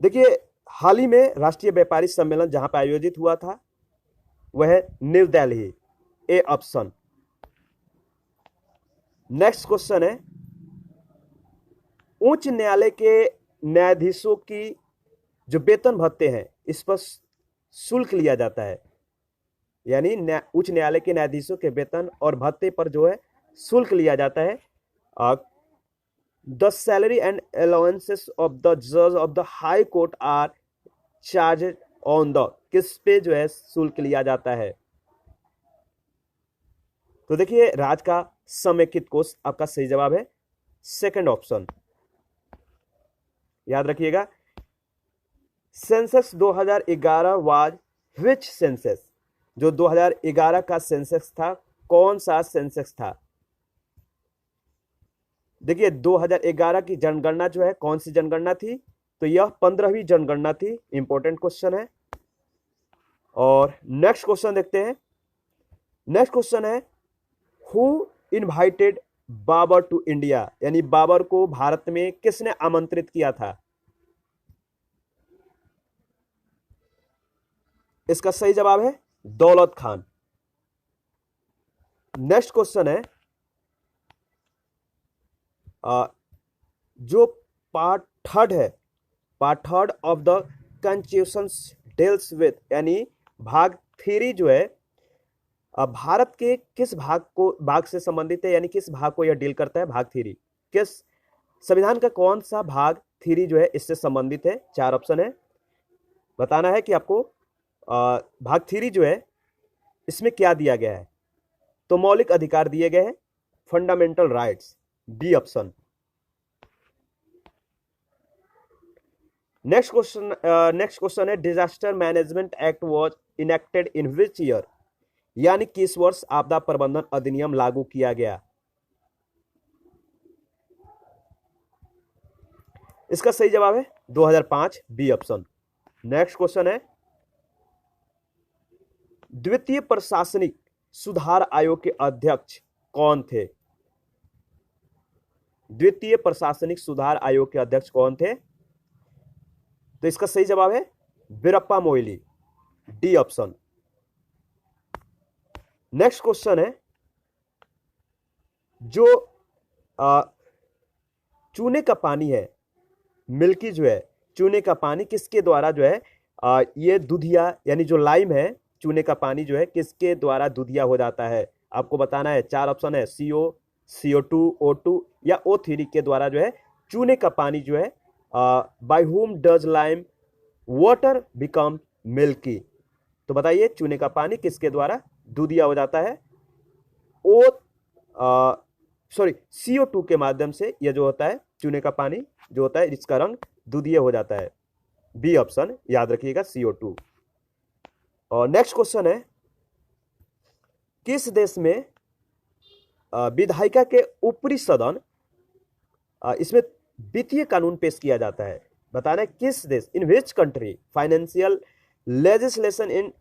देखिए हाल ही में राष्ट्रीय व्यापारी सम्मेलन जहां पर आयोजित हुआ था वह है new Delhi, A option. Next question है, उच्च न्यायालय के न्यायाधीशों की जो वेतन भत्ते हैं इस पर शुल्क लिया जाता है, यानी उच्च न्यायालय के न्यायाधीशों के वेतन और भत्ते पर जो है शुल्क लिया जाता है। The salary and allowances of the जज of the high court are charge on the, किस पे जो है शुल्क लिया जाता है? तो देखिए राज का समेकित कोष आपका सही जवाब है सेकंड ऑप्शन। याद रखिएगा, सेंसस 2011 वाज विच सेंसस, जो 2011 का सेंसस था कौन सा सेंसस था? देखिए 2011 की जनगणना जो है कौन सी जनगणना थी? तो यह 15वीं जनगणना थी। इंपॉर्टेंट क्वेश्चन है। और नेक्स्ट क्वेश्चन देखते हैं। नेक्स्ट क्वेश्चन है who invited Babur to India, यानी बाबर को भारत में किसने आमंत्रित किया था? इसका सही जवाब है दौलत खान। नेक्स्ट क्वेश्चन है जो पार्ट थर्ड है, part third of the constitution deals with, यानी भाग 3 जो है भारत के किस भाग से संबंधित है, यानी किस भाग को यह डील करता है? भाग 3 किस संविधान का कौन सा भाग 3 जो है इससे संबंधित है? 4 ऑप्शन है। बताना है कि आपको भाग 3 जो है इसमें क्या दिया गया है। तो मौलिक अधिकार दिए गए हैं, fundamental rights, B option. Next question है disaster management act was enacted in which year, यानी किस वर्ष आपदा प्रबंधन अधिनियम लागू किया गया? इसका सही जवाब है 2005, बी ऑप्शन। नेक्स्ट क्वेश्चन है द्वितीय प्रशासनिक सुधार आयोग के अध्यक्ष कौन थे? द्वितीय प्रशासनिक सुधार आयोग के अध्यक्ष कौन थे? तो इसका सही जवाब है Veerappa Moily, D option. Next question है जो चूने का पानी है, मिल्की जो है चूने का पानी किसके द्वारा जो है ये दूधिया, यानी जो लाइम है चूने का पानी जो है किसके द्वारा दूधिया हो जाता है? आपको बताना है। 4 ऑप्शन है CO, CO2, O2 या O3 के द्वारा जो है चूने का पानी जो है by whom does lime water become milky. तो बताइए चूने का पानी किसके द्वारा दूधिया हो जाता है? CO2 के माध्यम से यह जो होता है चूने का पानी जो होता है इसका रंग दूधिया हो जाता है, बी ऑप्शन। याद रखिएगा CO2। और नेक्स्ट क्वेश्चन है किस देश में विधायिका के ऊपरी सदन इसमें वित्तीय कानून पेश किया जाता है? बताना है किस देश, in which country financial legislation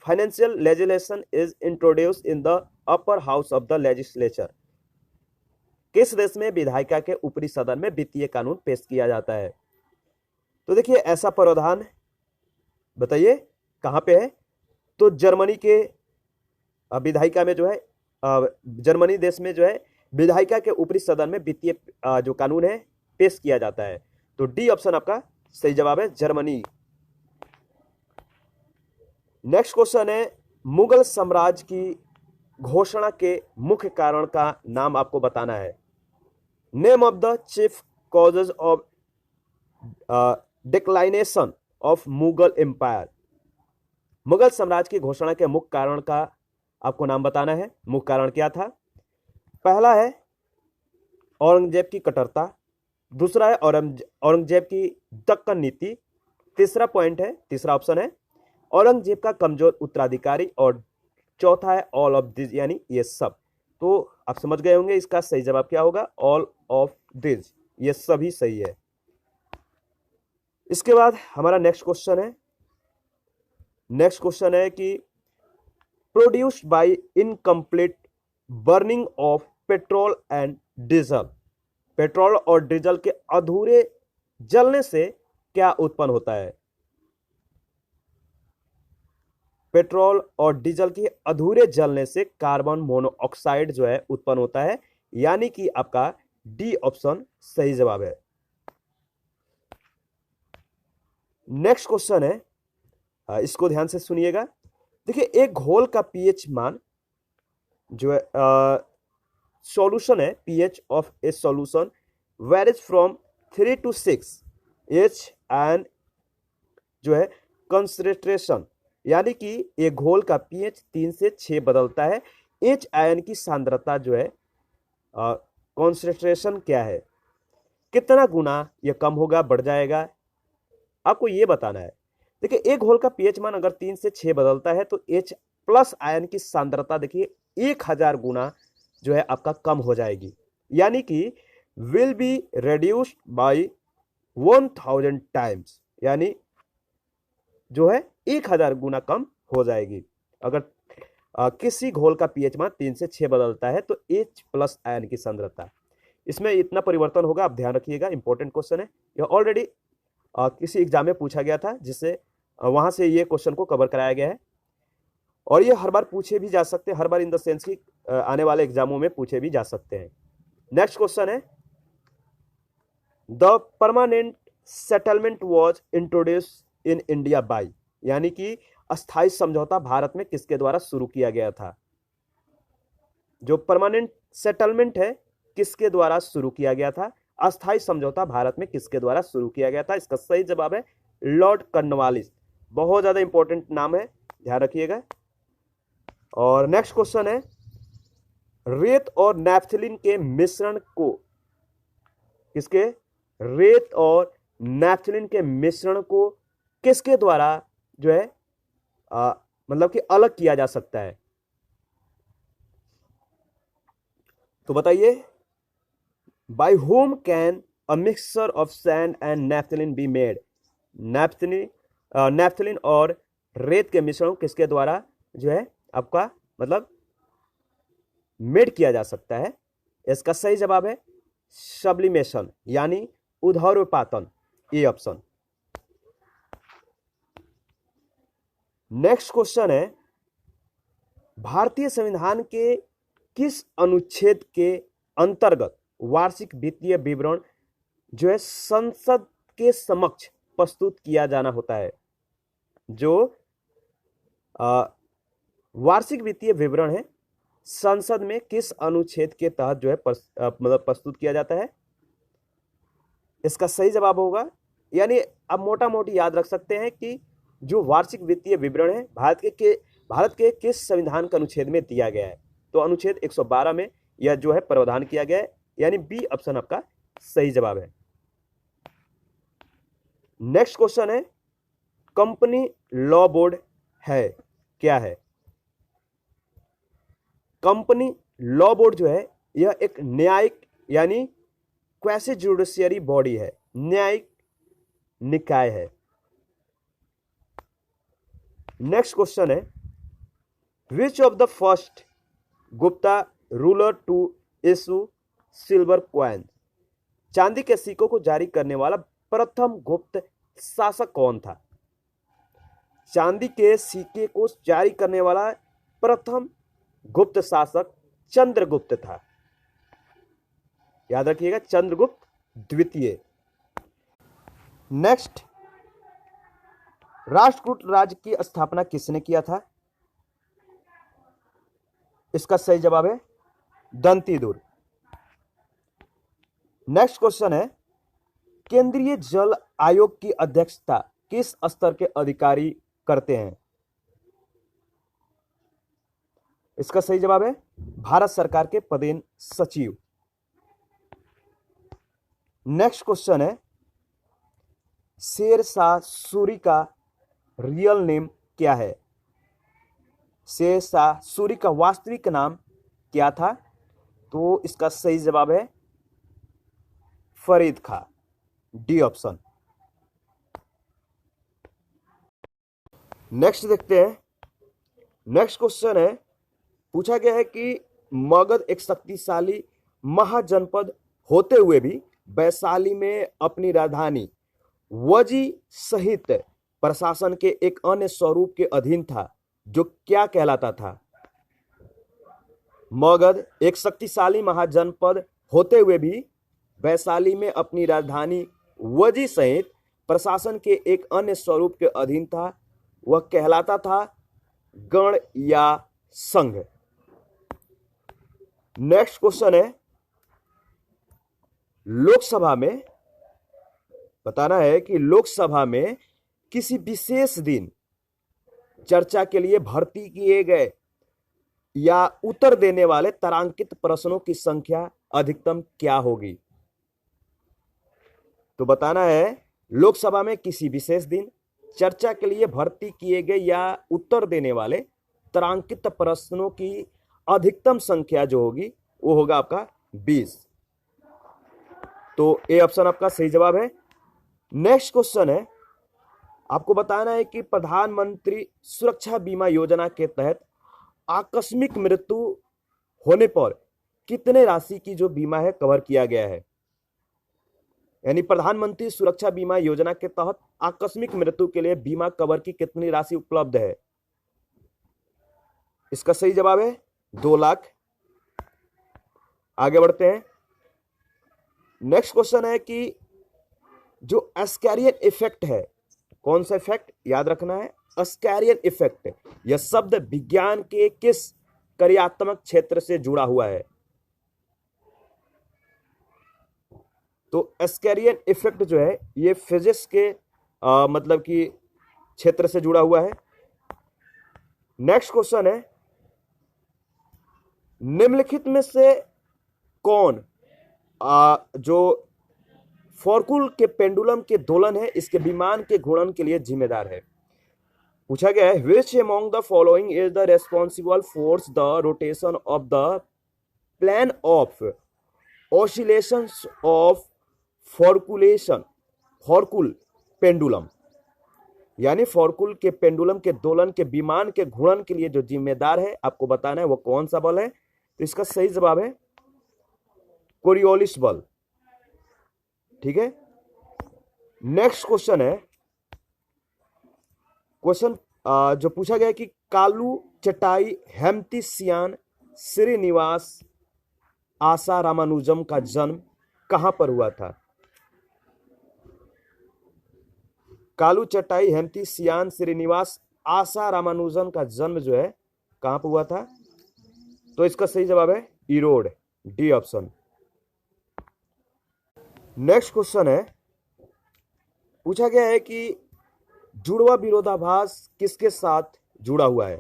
financial legislation is introduced in the upper house of the legislature. किस देश में विधायिका के ऊपरी सदन में वित्तीय कानून पेश किया जाता है? तो देखिए ऐसा प्रावधान बताइए कहां पे है? तो जर्मनी के विधायिका में जो है जर्मनी देश में जो है विधायिका के ऊपरी सदन में वित्तीय जो कानून है पेश किया जाता है। तो डी ऑप्शन आपका सही जवाब है, जर्मनी। नेक्स्ट क्वेश्चन है मुगल साम्राज्य की घोषणा के मुख्य कारण का नाम आपको बताना है। Name of the chief causes of declination of Mughal empire. Mughal साम्राज्य की घोषणा के मुख्य कारण का आपको नाम बताना है। मुख्य कारण क्या था? पहला है औरंगजेब की कट्टरता, दूसरा है औरंगजेब की दक्कन नीति, तीसरा पॉइंट है, तीसरा ऑप्शन है औरंगजेब का कमजोर उत्तराधिकारी, और चौथा है ऑल ऑफ दिस, यानी ये सब। तो आप समझ गए होंगे इसका सही जवाब क्या होगा, ऑल ऑफ दिस, ये सभी सही है। इसके बाद हमारा नेक्स्ट क्वेश्चन है कि produced by incomplete burning of petrol and diesel. Petrol और डीजल के अधूरे जलने से क्या उत्पन्न होता है? पेट्रोल और डीजल के अधूरे जलने से कार्बन मोनोऑक्साइड जो है उत्पन्न होता है, यानी कि आपका डी ऑप्शन सही जवाब है। नेक्स्ट क्वेश्चन है इसको ध्यान से सुनिएगा। देखिए, एक घोल का पीएच मान जो है सॉल्यूशन है, pH of A solution varies from 3 to 6 H and जो है कंसंट्रेशन, यानी कि एक घोल का पीएच 3 से 6 बदलता है। एच आयन की सांद्रता जो है कॉन्सेंट्रेशन क्या है, कितना गुना यह कम होगा, बढ़ जाएगा, आपको ये बताना है। देखिए, एक घोल का पीएच मान अगर 3 से 6 बदलता है तो H प्लस आयन की सांद्रता देखिए 1000 गुना जो है आपका कम हो जाएगी, यानी कि will be reduced by 1000 times, यानी जो है 1000 गुना कम हो जाएगी। अगर किसी घोल का पीएच मान 3 से 6 बदलता है तो H प्लस आयन की सांद्रता, इसमें इतना परिवर्तन होगा, आप ध्यान रखिएगा, इंपॉर्टेंट क्वेश्चन है। यह ऑलरेडी किसी एग्जाम में पूछा गया था, जिससे वहां से ये क्वेश्चन को कवर कराया गया है, और ये हर बार पूछे भी जा सकते हैं, हर बार इन द सेंस की आने वाले एग्जामों में पूछे भी जा सकते हैं। नेक्स्ट क्वेश्चन है, the permanent settlement was introduce in India by, यानी कि अस्थायी समझौता भारत में किसके द्वारा शुरू किया गया था। जो परमानेंट सेटलमेंट है किसके द्वारा शुरू किया गया था, अस्थायी समझौता भारत में किसके द्वारा शुरू किया गया था। इसका सही जवाब है लॉर्ड कॉर्नवालिस, बहुत ज्यादा इंपॉर्टेंट नाम है, ध्यान रखिएगा। और नेक्स्ट क्वेश्चन है, रेत और नैफ्थलीन के मिश्रण को किसके, रेत और नैफ्थलीन के मिश्रण को किसके द्वारा जो है मतलब कि अलग किया जा सकता है, तो बताइए, by whom can a mixture of sand and naphthalene be made. Naphthalene और रेत के मिश्रण किसके द्वारा जो है आपका मतलब मेड किया जा सकता है। इसका सही जवाब है सब्लिमेशन, यानी उद्गारोत्पादन, ए ऑप्शन। नेक्स्ट क्वेश्चन है, भारतीय संविधान के किस अनुच्छेद के अंतर्गत वार्षिक वित्तीय विवरण जो है संसद के समक्ष प्रस्तुत किया जाना होता है। जो वार्षिक वित्तीय विवरण है संसद में किस अनुच्छेद के तहत जो है मतलब प्रस्तुत किया जाता है। इसका सही जवाब होगा, यानी आप मोटा मोटी याद रख सकते हैं कि जो वार्षिक वित्तीय विवरण है भारत के किस संविधान के अनुच्छेद में दिया गया है, तो अनुच्छेद 112 में यह जो है प्रावधान किया गया है, यानी बी ऑप्शन आपका सही जवाब है। नेक्स्ट क्वेश्चन है, कंपनी लॉ बोर्ड है क्या है। कंपनी लॉ बोर्ड जो है यह एक न्यायिक यानी क्वासी जुडिशियरी बॉडी है, न्यायिक निकाय है। नेक्स्ट क्वेश्चन है, which of the first Gupta ruler to issue silver coin, चांदी के सिक्कों को जारी करने वाला प्रथम गुप्त शासक कौन था। चांदी के सिक्के को जारी करने वाला प्रथम गुप्त शासक चंद्रगुप्त था, याद रखिएगा, चंद्रगुप्त द्वितीय। नेक्स्ट, राष्ट्रकूट राज्य की स्थापना किसने किया था। इसका सही जवाब है दंतीदुर्ग। नेक्स्ट क्वेश्चन है, केंद्रीय जल आयोग की अध्यक्षता किस स्तर के अधिकारी करते हैं। इसका सही जवाब है भारत सरकार के पदेन सचिव। नेक्स्ट क्वेश्चन है, शेर शाह सूरी का रियल नेम क्या है। शेर शाह सूरी का वास्तविक नाम क्या था, तो इसका सही जवाब है फरीद खां, डी ऑप्शन। नेक्स्ट देखते हैं, नेक्स्ट क्वेश्चन है, पूछा गया है कि मगध एक शक्तिशाली महाजनपद होते हुए भी वैशाली में अपनी राजधानी वजी सहित प्रशासन के एक अन्य स्वरूप के अधीन था, जो क्या कहलाता था। मगध एक शक्तिशाली महाजनपद होते हुए भी वैशाली में अपनी राजधानी वजी सहित प्रशासन के एक अन्य स्वरूप के अधीन था, वह कहलाता था गण या संघ। नेक्स्ट क्वेश्चन है, लोकसभा में बताना है कि लोकसभा में किसी विशेष दिन चर्चा के लिए भर्ती किए गए या उत्तर देने वाले तारांकित प्रश्नों की संख्या अधिकतम क्या होगी। तो बताना है लोकसभा में किसी विशेष दिन चर्चा के लिए भर्ती किए गए या उत्तर देने वाले तारांकित प्रश्नों की अधिकतम संख्या जो होगी वो होगा आपका 20। तो ए ऑप्शन आपका सही जवाब है। नेक्स्ट क्वेश्चन है, आपको बताना है कि प्रधानमंत्री सुरक्षा बीमा योजना के तहत आकस्मिक मृत्यु होने पर कितने राशि की जो बीमा है कवर किया गया है। यानी प्रधानमंत्री सुरक्षा बीमा योजना के तहत आकस्मिक मृत्यु के लिए बीमा कवर की कितनी राशि उपलब्ध है। इसका सही जवाब है 2 लाख। आगे बढ़ते हैं। नेक्स्ट क्वेश्चन है कि जो एस्कैरियन इफेक्ट है, कौन सा इफेक्ट याद रखना है, एस्कैरियन इफेक्ट, यह शब्द विज्ञान के किस कार्यात्मक क्षेत्र से जुड़ा हुआ है। तो एस्कैरियन इफेक्ट जो है ये फिजिक्स के मतलब कि क्षेत्र से जुड़ा हुआ है। नेक्स्ट क्वेश्चन है, निम्नलिखित में से कौन जो फॉर्कुल के पेंडुलम के दोलन है इसके विमान के घूर्णन के लिए जिम्मेदार है। पूछा गया है which among the following is the responsible for the rotation of the plane of oscillations of Foucault pendulum. यानी फॉर्कुल के पेंडुलम के दोलन के विमान के घूर्णन के लिए जो जिम्मेदार है आपको बताना है वो कौन सा बल है। तो इसका सही जवाब है कोरियोलिस बल। ठीक है। नेक्स्ट क्वेश्चन है, क्वेश्चन जो पूछा गया है कि कालू चटाई हेमती सियान श्रीनिवास आशा रामानुजम का जन्म कहां पर हुआ था। कालू चटाई हेमती सियान श्रीनिवास आशा रामानुजम का जन्म जो है कहां पर हुआ था। तो इसका सही जवाब है Erode, D option. Next question है, पूछा गया है कि जुड़वा विरोधाभास किसके साथ जुड़ा हुआ है।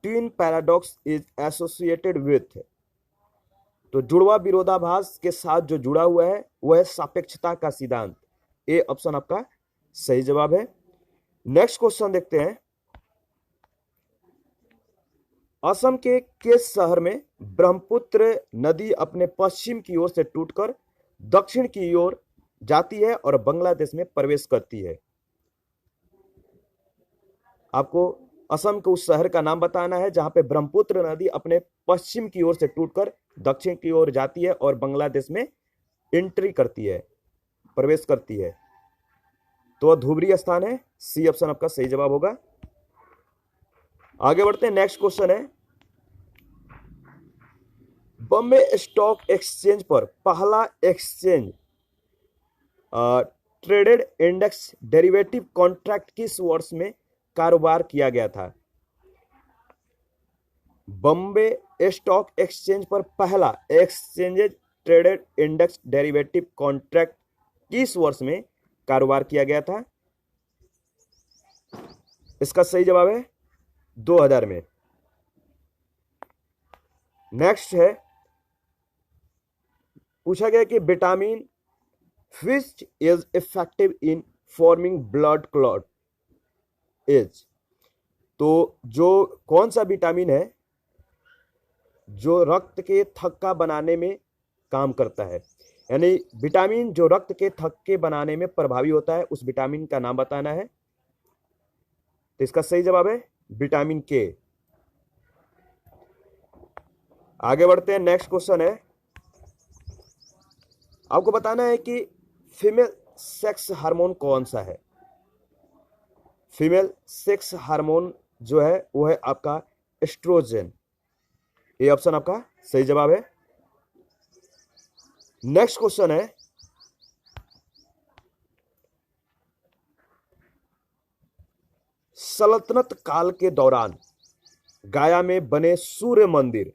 Twin paradox is associated with. तो जुड़वा विरोधाभास के साथ जो जुड़ा हुआ है वह है सापेक्षता का सिद्धांत। ए ऑप्शन आपका सही जवाब है। नेक्स्ट क्वेश्चन देखते हैं, असम के किस शहर में ब्रह्मपुत्र नदी अपने पश्चिम की ओर से टूटकर दक्षिण की ओर जाती है और बांग्लादेश में प्रवेश करती है। आपको असम के उस शहर का नाम बताना है जहां पे ब्रह्मपुत्र नदी अपने पश्चिम की ओर से टूटकर दक्षिण की ओर जाती है और बांग्लादेश में एंट्री करती है, प्रवेश करती है। तो वह धुबरी स्थान है। सी ऑप्शन आपका सही जवाब होगा। आगे बढ़ते हैं। नेक्स्ट क्वेश्चन है, बॉम्बे स्टॉक एक्सचेंज पर पहला exchange traded index derivative contract किस वर्ष में कारोबार किया गया था। बॉम्बे स्टॉक एक्सचेंज पर पहला exchange traded index derivative contract किस वर्ष में कारोबार किया गया था। इसका सही जवाब है 2000 में। नेक्स्ट है, पूछा गया कि vitamin which is effective in forming blood clot is. तो जो कौन सा विटामिन है जो रक्त के थक्का बनाने में काम करता है। यानी विटामिन जो रक्त के थक्के बनाने में प्रभावी होता है उस विटामिन का नाम बताना है। तो इसका सही जवाब है विटामिन के। आगे बढ़ते हैं। नेक्स्ट क्वेश्चन है, आपको बताना है कि फीमेल सेक्स हार्मोन कौन सा है। फीमेल सेक्स हार्मोन जो है वो है आपका एस्ट्रोजन। ये ऑप्शन आपका सही जवाब है। नेक्स्ट क्वेश्चन है, सल्तनत काल के दौरान गाया में बने सूर्य मंदिर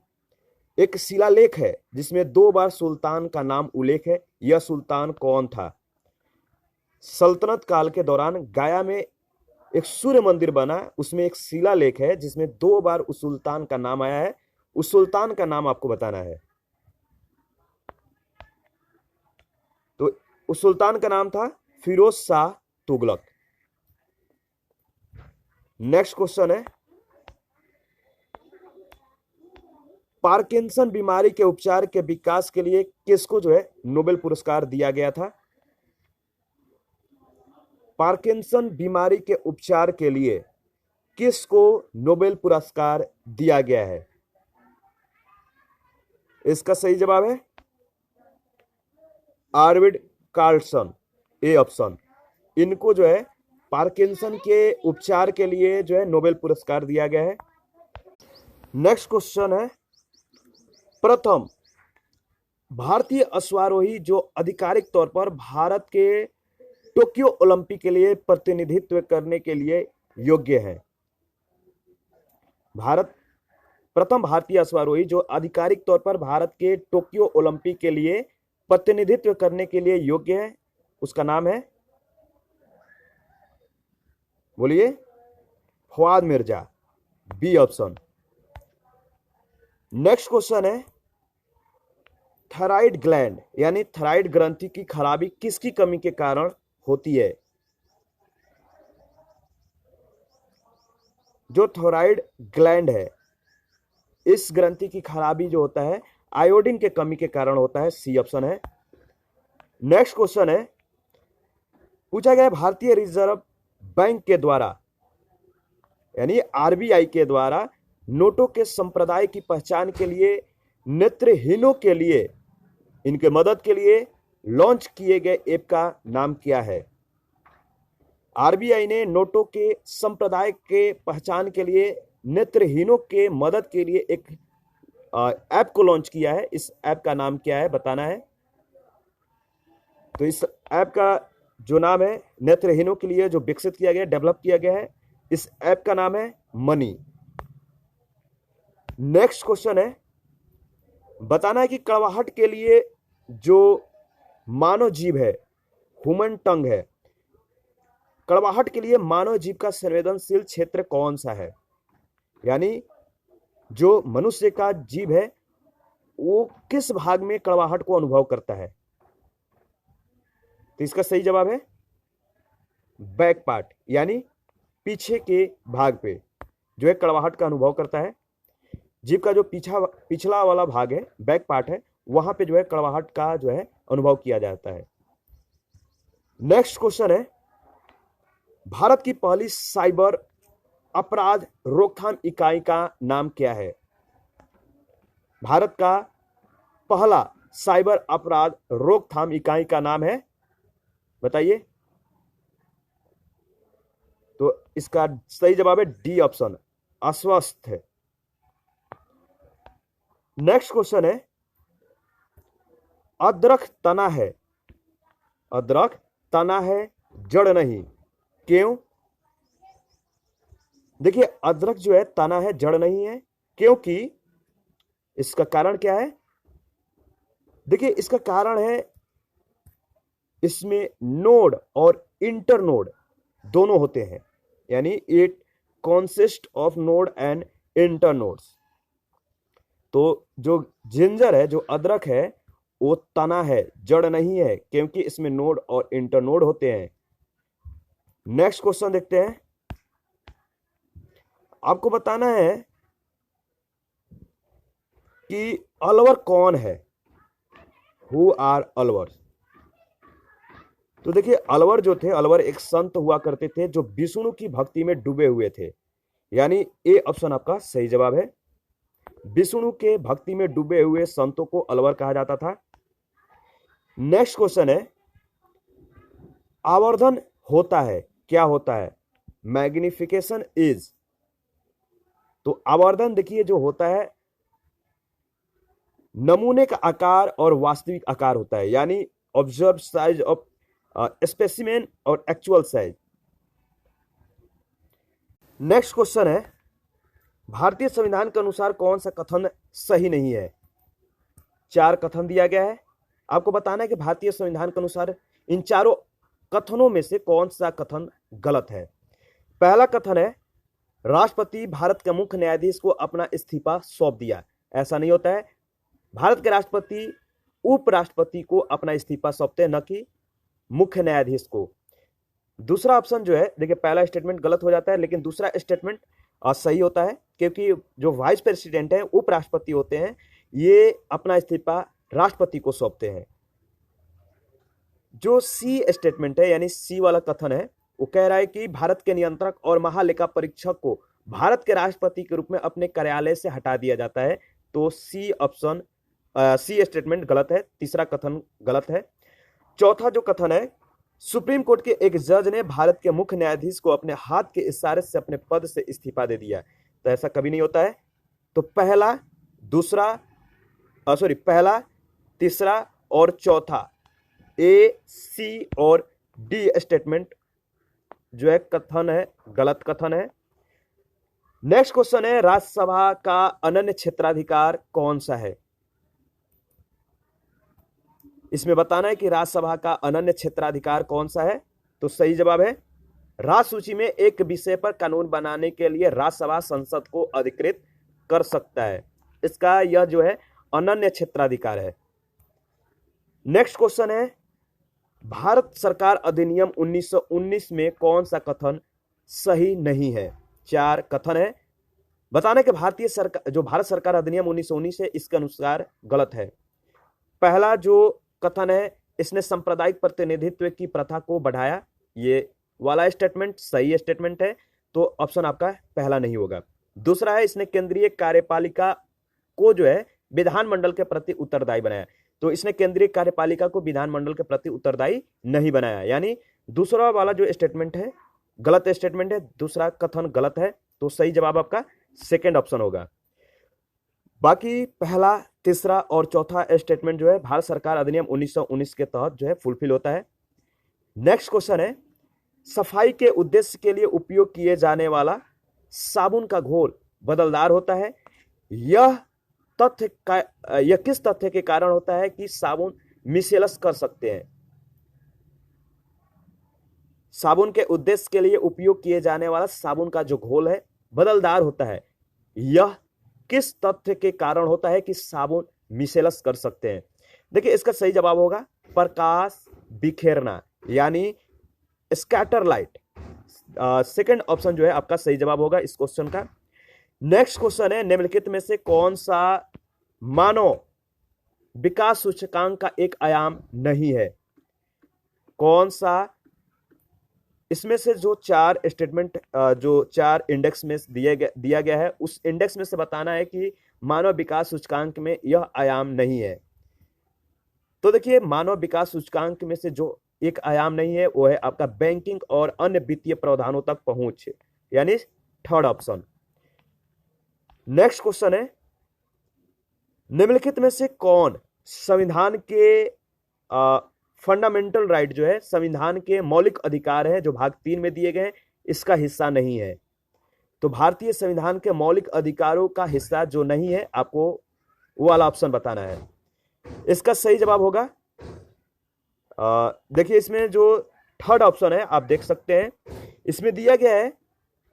एक शिलालेख है जिसमें 2 बार सुल्तान का नाम उल्लेख है। यह सुल्तान कौन था? सल्तनत काल के दौरान गाया में एक सूर्य मंदिर बना, उसमें एक शिलालेख है जिसमें 2 बार उस सुल्तान का नाम आया है। उस सुल्तान का नाम आपको बताना है। तो उस सुल्तान का नाम था फिरोज शाह तुगलक। नेक्स्ट क्वेश्चन है, पार्किंसन बीमारी के उपचार के विकास के लिए किसको जो है नोबेल पुरस्कार दिया गया था? पार्किंसन बीमारी के उपचार के लिए किसको नोबेल पुरस्कार दिया गया है? इसका सही जवाब है आर्विड कार्लसन, ए ऑप्शन। इनको जो है पार्किंसन के उपचार के लिए जो है नोबेल पुरस्कार दिया गया है। नेक्स्ट क्वेश्चन है, प्रथम भारतीय अश्वारोही जो आधिकारिक तौर पर भारत के टोक्यो ओलंपिक के लिए प्रतिनिधित्व करने के लिए योग्य है। प्रथम भारतीय अश्वारोही जो आधिकारिक तौर पर भारत के टोक्यो ओलंपिक के लिए प्रतिनिधित्व करने के लिए योग्य है, उसका नाम है, बोलिए, Fawad Mirza, B option. Next question है, थायराइड ग्लैंड यानी थायराइड ग्रंथि की खराबी किसकी कमी के कारण होती है? जो थायराइड ग्लैंड है, इस ग्रंथि की खराबी जो होता है आयोडीन के कमी के कारण होता है, सी ऑप्शन है। नेक्स्ट क्वेश्चन है, पूछा गया भारतीय रिजर्व बैंक के द्वारा यानी आरबीआई के द्वारा नोटों के संप्रदाय की पहचान के लिए नेत्रहीनों के लिए, इनके मदद के लिए लॉन्च किए गए ऐप का नाम क्या है? आरबीआई ने नोटों के संप्रदाय के पहचान के लिए नेत्रहीनों के मदद के लिए एक ऐप को लॉन्च किया है। इस ऐप का नाम क्या है, बताना है। तो इस ऐप का जो नाम है नेत्रहीनों के लिए जो विकसित किया गया, डेवलप किया गया है, इस ऐप का नाम है मनी। नेक्स्ट क्वेश्चन है, बताना है कि कड़वाहट के लिए जो मानव जीव है, ह्यूमन टंग है, कड़वाहट के लिए मानव जीव का संवेदनशील क्षेत्र कौन सा है? यानी जो मनुष्य का जीव है वो किस भाग में कड़वाहट को अनुभव करता है? तो इसका सही जवाब है बैक पार्ट, यानी पीछे के भाग पे जो है कड़वाहट का अनुभव करता है। जीव का जो पिछला वाला भाग है, बैक पार्ट है, वहां पे जो है कड़वाहट का जो है अनुभव किया जाता है। नेक्स्ट क्वेश्चन है, भारत की पहली साइबर अपराध रोकथाम इकाई का नाम क्या है? भारत का पहला साइबर अपराध रोकथाम इकाई का नाम है, बताइए। तो इसका सही जवाब है डी ऑप्शन, अस्वस्थ है। नेक्स्ट क्वेश्चन है, अदरक तना है, अदरक तना है जड़ नहीं, क्यों? देखिए अदरक जो है तना है जड़ नहीं है, क्योंकि इसका कारण क्या है? देखिए इसका कारण है इसमें नोड और इंटरनोड दोनों होते हैं, यानी it consist of node and internodes. तो जो जिंजर है, जो अदरक है, वो तना है जड़ नहीं है, क्योंकि इसमें नोड और इंटरनोड होते हैं। नेक्स्ट क्वेश्चन देखते हैं, आपको बताना है कि अलवर कौन है, हु आर अलवर। तो देखिए अलवर जो थे, अलवर एक संत हुआ करते थे जो विष्णु की भक्ति में डूबे हुए थे, यानी ए ऑप्शन आपका सही जवाब है। विष्णु के भक्ति में डूबे हुए संतों को अलवर कहा जाता था। नेक्स्ट क्वेश्चन है, आवर्धन होता है, क्या होता है? Magnification is. तो आवर्धन देखिए जो होता है नमूने का आकार और वास्तविक आकार होता है, यानी ऑब्जर्व साइज ऑफ स्पेसिमेन और एक्चुअल साइज। नेक्स्ट क्वेश्चन है, भारतीय संविधान के अनुसार कौन सा कथन सही नहीं है? 4 कथन दिया गया है, आपको बताना है कि भारतीय संविधान के अनुसार इन चारों कथनों में से कौन सा कथन गलत है। पहला कथन है, राष्ट्रपति भारत के मुख्य न्यायाधीश को अपना इस्तीफा सौंप दिया। ऐसा नहीं होता है। भारत के राष्ट्रपति उपराष्ट्रपति को अपना इस्तीफा सौंपते हैं, न कि मुख्य न्यायाधीश को। दूसरा ऑप्शन जो है, देखिए पहला स्टेटमेंट गलत हो जाता है, लेकिन दूसरा स्टेटमेंट सही होता है, क्योंकि जो वाइस प्रेसिडेंट है, उपराष्ट्रपति होते हैं, ये अपना इस्तीफा राष्ट्रपति को सौंपते हैं। जो सी स्टेटमेंट है, यानी सी वाला कथन है, वो कह रहा है कि भारत के नियंत्रक और महालेखा परीक्षक को भारत के राष्ट्रपति के रूप में अपने कार्यालय से हटा दिया जाता है। तो सी ऑप्शन, सी स्टेटमेंट गलत है, तीसरा कथन गलत है। चौथा जो कथन है, सुप्रीम कोर्ट के एक जज ने भारत के मुख्य न्यायाधीश को अपने हाथ के इशारे से अपने पद से इस्तीफा दे दिया। तो ऐसा कभी नहीं होता है। तो पहला, पहला, तीसरा और चौथा, ए, सी और डी स्टेटमेंट जो है कथन है, गलत कथन है। नेक्स्ट क्वेश्चन है, राज्यसभा का अनन्य क्षेत्राधिकार कौन सा है? इसमें बताना है कि राज्यसभा का अनन्य क्षेत्राधिकार कौन सा है। तो सही जवाब है, राज्य सूची में एक विषय पर कानून बनाने के लिए राज्यसभा संसद को अधिकृत कर सकता है। इसका यह जो है अनन्य क्षेत्राधिकार है। नेक्स्ट क्वेश्चन है, भारत सरकार अधिनियम 1919 में कौन सा कथन सही नहीं है? 4 कथन है, बताना कि भारत सरकार अधिनियम 1919 है, इसके अनुसार गलत है। पहला जो कथन है, इसने सांप्रदायिक प्रतिनिधित्व की प्रथा को बढ़ाया, ये वाला स्टेटमेंट सही स्टेटमेंट है, तो ऑप्शन आपका पहला नहीं होगा। दूसरा है, इसने केंद्रीय कार्यपालिका को जो है विधानमंडल के प्रति उत्तरदायी बनाया। तो इसने केंद्रीय कार्यपालिका को विधानमंडल के प्रति उत्तरदायी नहीं बनाया, यानी दूसरा वाला जो स्टेटमेंट है गलत स्टेटमेंट है, दूसरा कथन गलत है। तो सही जवाब आपका सेकंड ऑप्शन होगा। बाकी पहला, तीसरा और चौथा स्टेटमेंट जो है भारत सरकार अधिनियम 1919 के तहत जो है फुलफिल होता है। नेक्स्ट क्वेश्चन है, सफाई के उद्देश्य के लिए उपयोग किए जाने वाला साबुन का घोल बदलदार होता है। यह किस तथ्य के कारण होता है कि साबुन मिसेलस कर सकते हैं? साबुन के उद्देश्य के लिए उपयोग किए जाने वाला साबुन का जो घोल है बदलदार होता है। यह किस तथ्य के कारण होता है कि साबुन मिसेलस कर सकते हैं? देखिए इसका सही जवाब होगा प्रकाश बिखेरना, यानी स्कैटर लाइट। सेकंड ऑप्शन जो है आपका सही जवाब होगा इस क्वेश्चन का। नेक्स्ट क्वेश्चन है, निम्नलिखित में से कौन सा मानव विकास सूचकांक का एक आयाम नहीं है? कौन सा? इसमें से जो 4 स्टेटमेंट, जो 4 इंडेक्स में दिया गया है, उस इंडेक्स में से बताना है कि मानव विकास सूचकांक में यह आयाम नहीं है। तो देखिए मानव विकास सूचकांक में से जो एक आयाम नहीं है वो है आपका बैंकिंग और अन्य वित्तीय प्रावधानों तक पहुंच, यानी थर्ड ऑप्शन। नेक्स्ट क्वेश्चन है, निम्नलिखित में से कौन संविधान के फंडामेंटल राइट जो है, संविधान के मौलिक अधिकार है जो भाग 3 में दिए गए हैं, इसका हिस्सा नहीं है? तो भारतीय संविधान के मौलिक अधिकारों का हिस्सा जो नहीं है, आपको वो वाला ऑप्शन बताना है। इसका सही जवाब होगा, देखिए इसमें जो थर्ड ऑप्शन है आप देख सकते हैं, इसमें दिया गया है,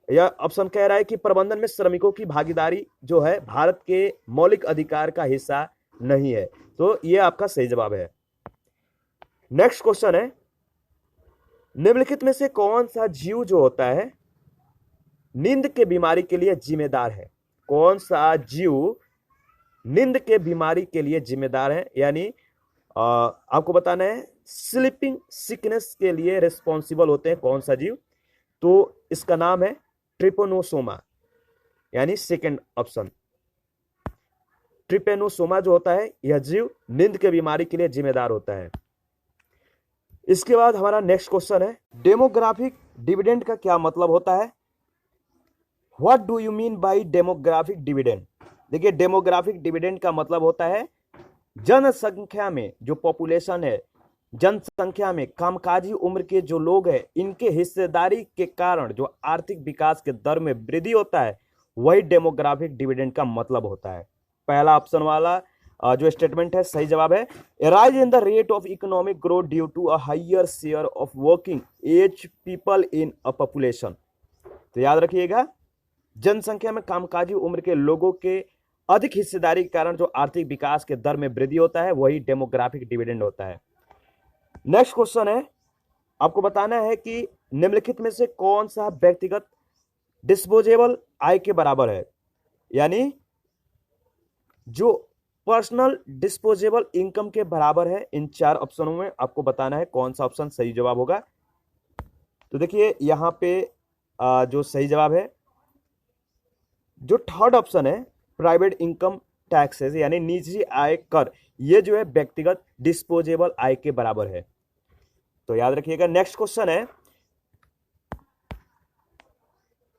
यह ऑप्शन कह रहा है कि प्रबंधन में श्रमिकों की भागीदारी जो है भारत के मौलिक अधिकार का हिस्सा नहीं है। तो यह आपका सही जवाब है। नेक्स्ट क्वेश्चन है, निम्नलिखित में से कौन सा जीव जो होता है नींद के बीमारी के लिए जिम्मेदार है? कौन सा जीव नींद के बीमारी के लिए जिम्मेदार है, यानी आपको बताना है स्लीपिंग सिकनेस के लिए रिस्पॉन्सिबल होते हैं कौन सा जीव? तो इसका नाम है ट्रिपेनोसोमा, यानी सेकंड ऑप्शन। ट्रिपेनोसोमा जो होता है यह जीव नींद के बीमारी के लिए जिम्मेदार होता है। इसके बाद हमारा नेक्स्ट क्वेश्चन है, डेमोग्राफिक डिविडेंड का क्या मतलब होता है? What do you mean by demographic dividend? देखिए डेमोग्राफिक डिविडेंड का मतलब होता है जनसंख्या में जो पॉपुलेशन है जनसंख्या में कामकाजी उम्र के जो लोग हैं इनके हिस्सेदारी के कारण जो आर्थिक विकास के दर में वृद्धि होता है वही डेमोग्राफिक डिविडेंड का मतलब होता है। पहला ऑप्शन वाला जो स्टेटमेंट है सही जवाब है। Rise in the rate of economic growth due to a higher share of working age people in a population. तो याद रखिएगा, जनसंख्या में कामकाजी उम्र के लोगों के अधिक हिस्सेदारी के कारण जो आर्थिक विकास के दर में वृद्धि होता है वही डेमोग्राफिक डिविडेंड होता है। नेक्स्ट क्वेश्चन है, आपको बताना है कि निम्नलिखित में से कौन सा व्यक्तिगत डिस्पोजेबल आय के बराबर है, यानी जो पर्सनल डिस्पोजेबल इनकम के बराबर है। इन चार ऑप्शनों में आपको बताना है कौन सा ऑप्शन सही जवाब होगा। तो देखिए यहां पे जो सही जवाब है, जो थर्ड ऑप्शन है प्राइवेट इनकम टैक्सेस यानी निजी आय कर, ये जो है व्यक्तिगत डिस्पोजेबल आय के बराबर है। तो याद रखिएगा। नेक्स्ट क्वेश्चन है,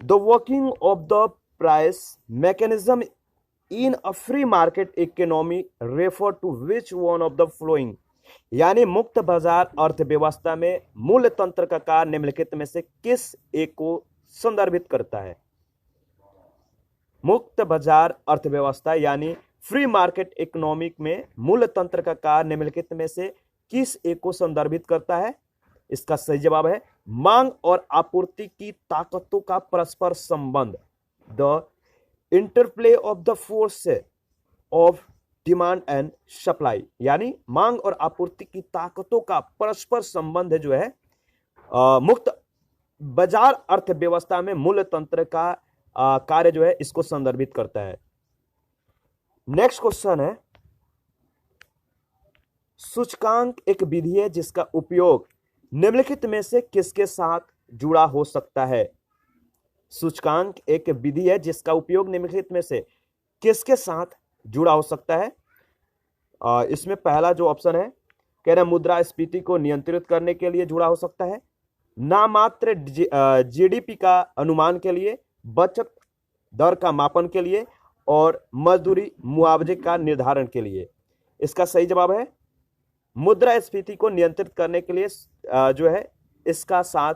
the working of the price mechanism in a free market economy refer to which one of the following, यानी मुक्त बाजार अर्थव्यवस्था में मूल्य तंत्र का कार्य निम्नलिखित में से किस एक को संदर्भित करता है। मुक्त बाजार अर्थव्यवस्था यानी फ्री मार्केट इकोनॉमिक में मूल्य तंत्र का कार्य निम्नलिखित में से किस एक को संदर्भित करता है। इसका सही जवाब है मांग और आपूर्ति की ताकतों का परस्पर संबंध, the interplay of the force of demand and supply, यानी मांग और आपूर्ति की ताकतों का परस्पर संबंध जो है मुक्त बाजार अर्थव्यवस्था में मूल्य तंत्र का कार्य जो है इसको संदर्भित करता है। नेक्स्ट क्वेश्चन है, सूचकांक एक विधि है जिसका उपयोग निम्नलिखित में से किसके साथ जुड़ा हो सकता है। सूचकांक एक विधि है जिसका उपयोग निम्नलिखित में से किसके साथ जुड़ा हो सकता है। इसमें पहला जो ऑप्शन है कह रहे मुद्रास्फीति को नियंत्रित करने के लिए जुड़ा हो सकता है, नामात्र जीडीपी का अनुमान के लिए, बचत दर का मापन के लिए और मजदूरी मुआवजे का निर्धारण के लिए। इसका सही जवाब है मुद्रास्फीति को नियंत्रित करने के लिए जो है इसका साथ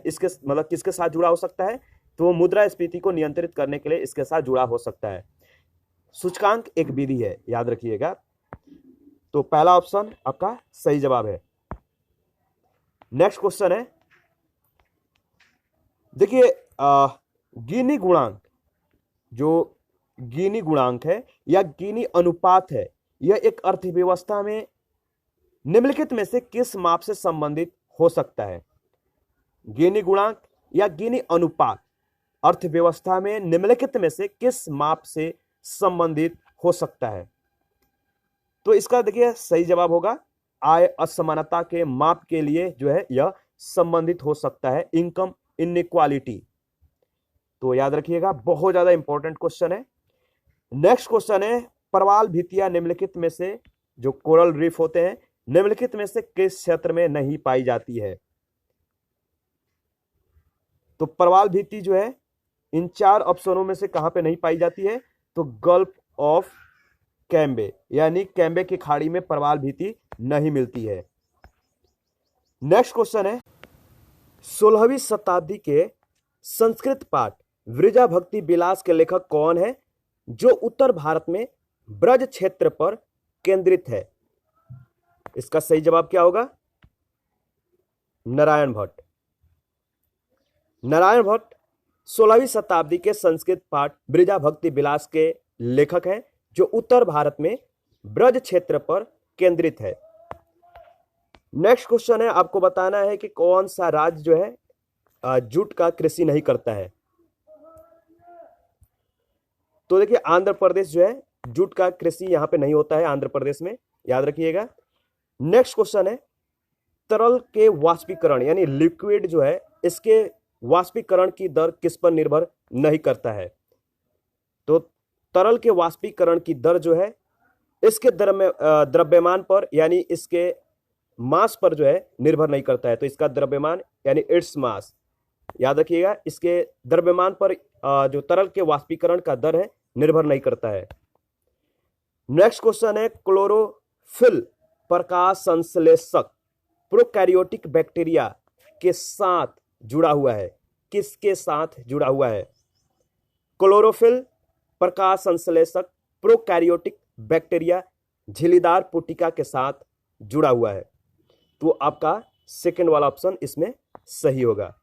इसके मतलब किसके साथ जुड़ा हो सकता है, तो मुद्रास्फीति को नियंत्रित करने के लिए इसके साथ जुड़ा हो सकता है। सूचकांक एक विधि है, याद रखिएगा। तो पहला ऑप्शन आपका सही जवाब है। नेक्स्ट क्वेश्चन है, देखिए गिनी गुणांक, जो गिनी गुणांक है या गिनी अनुपात है, यह एक अर्थव्यवस्था में निम्नलिखित में से किस माप से संबंधित हो सकता है। गिनी गुणांक या गिनी अनुपात अर्थव्यवस्था में निम्नलिखित में से किस माप से संबंधित हो सकता है। तो इसका देखिए सही जवाब होगा आय असमानता के माप के लिए जो है यह संबंधित हो सकता है, इनकम इनइक्वालिटी। तो याद रखिएगा, बहुत ज्यादा इंपॉर्टेंट क्वेश्चन है। नेक्स्ट क्वेश्चन है, प्रवाल भित्तियां निम्नलिखित में से जो कोरल रीफ होते हैं निम्नलिखित में से किस क्षेत्र में नहीं पाई जाती है। तो प्रवाल भित्ति जो है इन चार ऑप्शनों में से कहां पे नहीं पाई जाती है, तो गल्फ ऑफ कैम्बे यानी कैम्बे की खाड़ी में प्रवाल भित्ति नहीं मिलती है। नेक्स्ट क्वेश्चन है, 16वीं शताब्दी के संस्कृत पाठ वृजा भक्ति विलास के लेखक कौन है जो उत्तर भारत में ब्रज क्षेत्र पर केंद्रित है। इसका सही जवाब क्या होगा, नारायण भट्ट। नारायण भट्ट 16वीं शताब्दी के संस्कृत पाठ वृजा भक्ति विलास के लेखक हैं जो उत्तर भारत में ब्रज क्षेत्र पर केंद्रित है। नेक्स्ट क्वेश्चन है, आपको बताना है कि कौन सा राज्य जो है जूट का कृषि नहीं करता है। तो देखिए आंध्र प्रदेश जो है जूट का कृषि यहां पे नहीं होता है, आंध्र प्रदेश में, याद रखिएगा। नेक्स्ट क्वेश्चन है, तरल के वाष्पीकरण यानी लिक्विड जो है इसके वाष्पीकरण की दर किस पर निर्भर नहीं करता है। तो तरल के वाष्पीकरण की दर जो है इसके द्रव्यमान पर यानी इसके मास पर जो है निर्भर नहीं करता है। तो इसका द्रव्यमान यानी इट्स मास, याद रखिएगा, इसके द्रव्यमान पर जो तरल के वाष्पीकरण का दर है निर्भर नहीं करता है। नेक्स्ट क्वेश्चन है, क्लोरोफिल प्रकाश संश्लेषक प्रोकैरियोटिक बैक्टीरिया के साथ जुड़ा हुआ है। किसके साथ जुड़ा हुआ है? क्लोरोफिल, प्रकाश संश्लेषक, प्रोकैरियोटिक बैक्टीरिया, झिल्लीदार पुटिका के साथ जुड़ा हुआ है। तो आपका सेकंड वाला ऑप्शन इसमें सही होगा।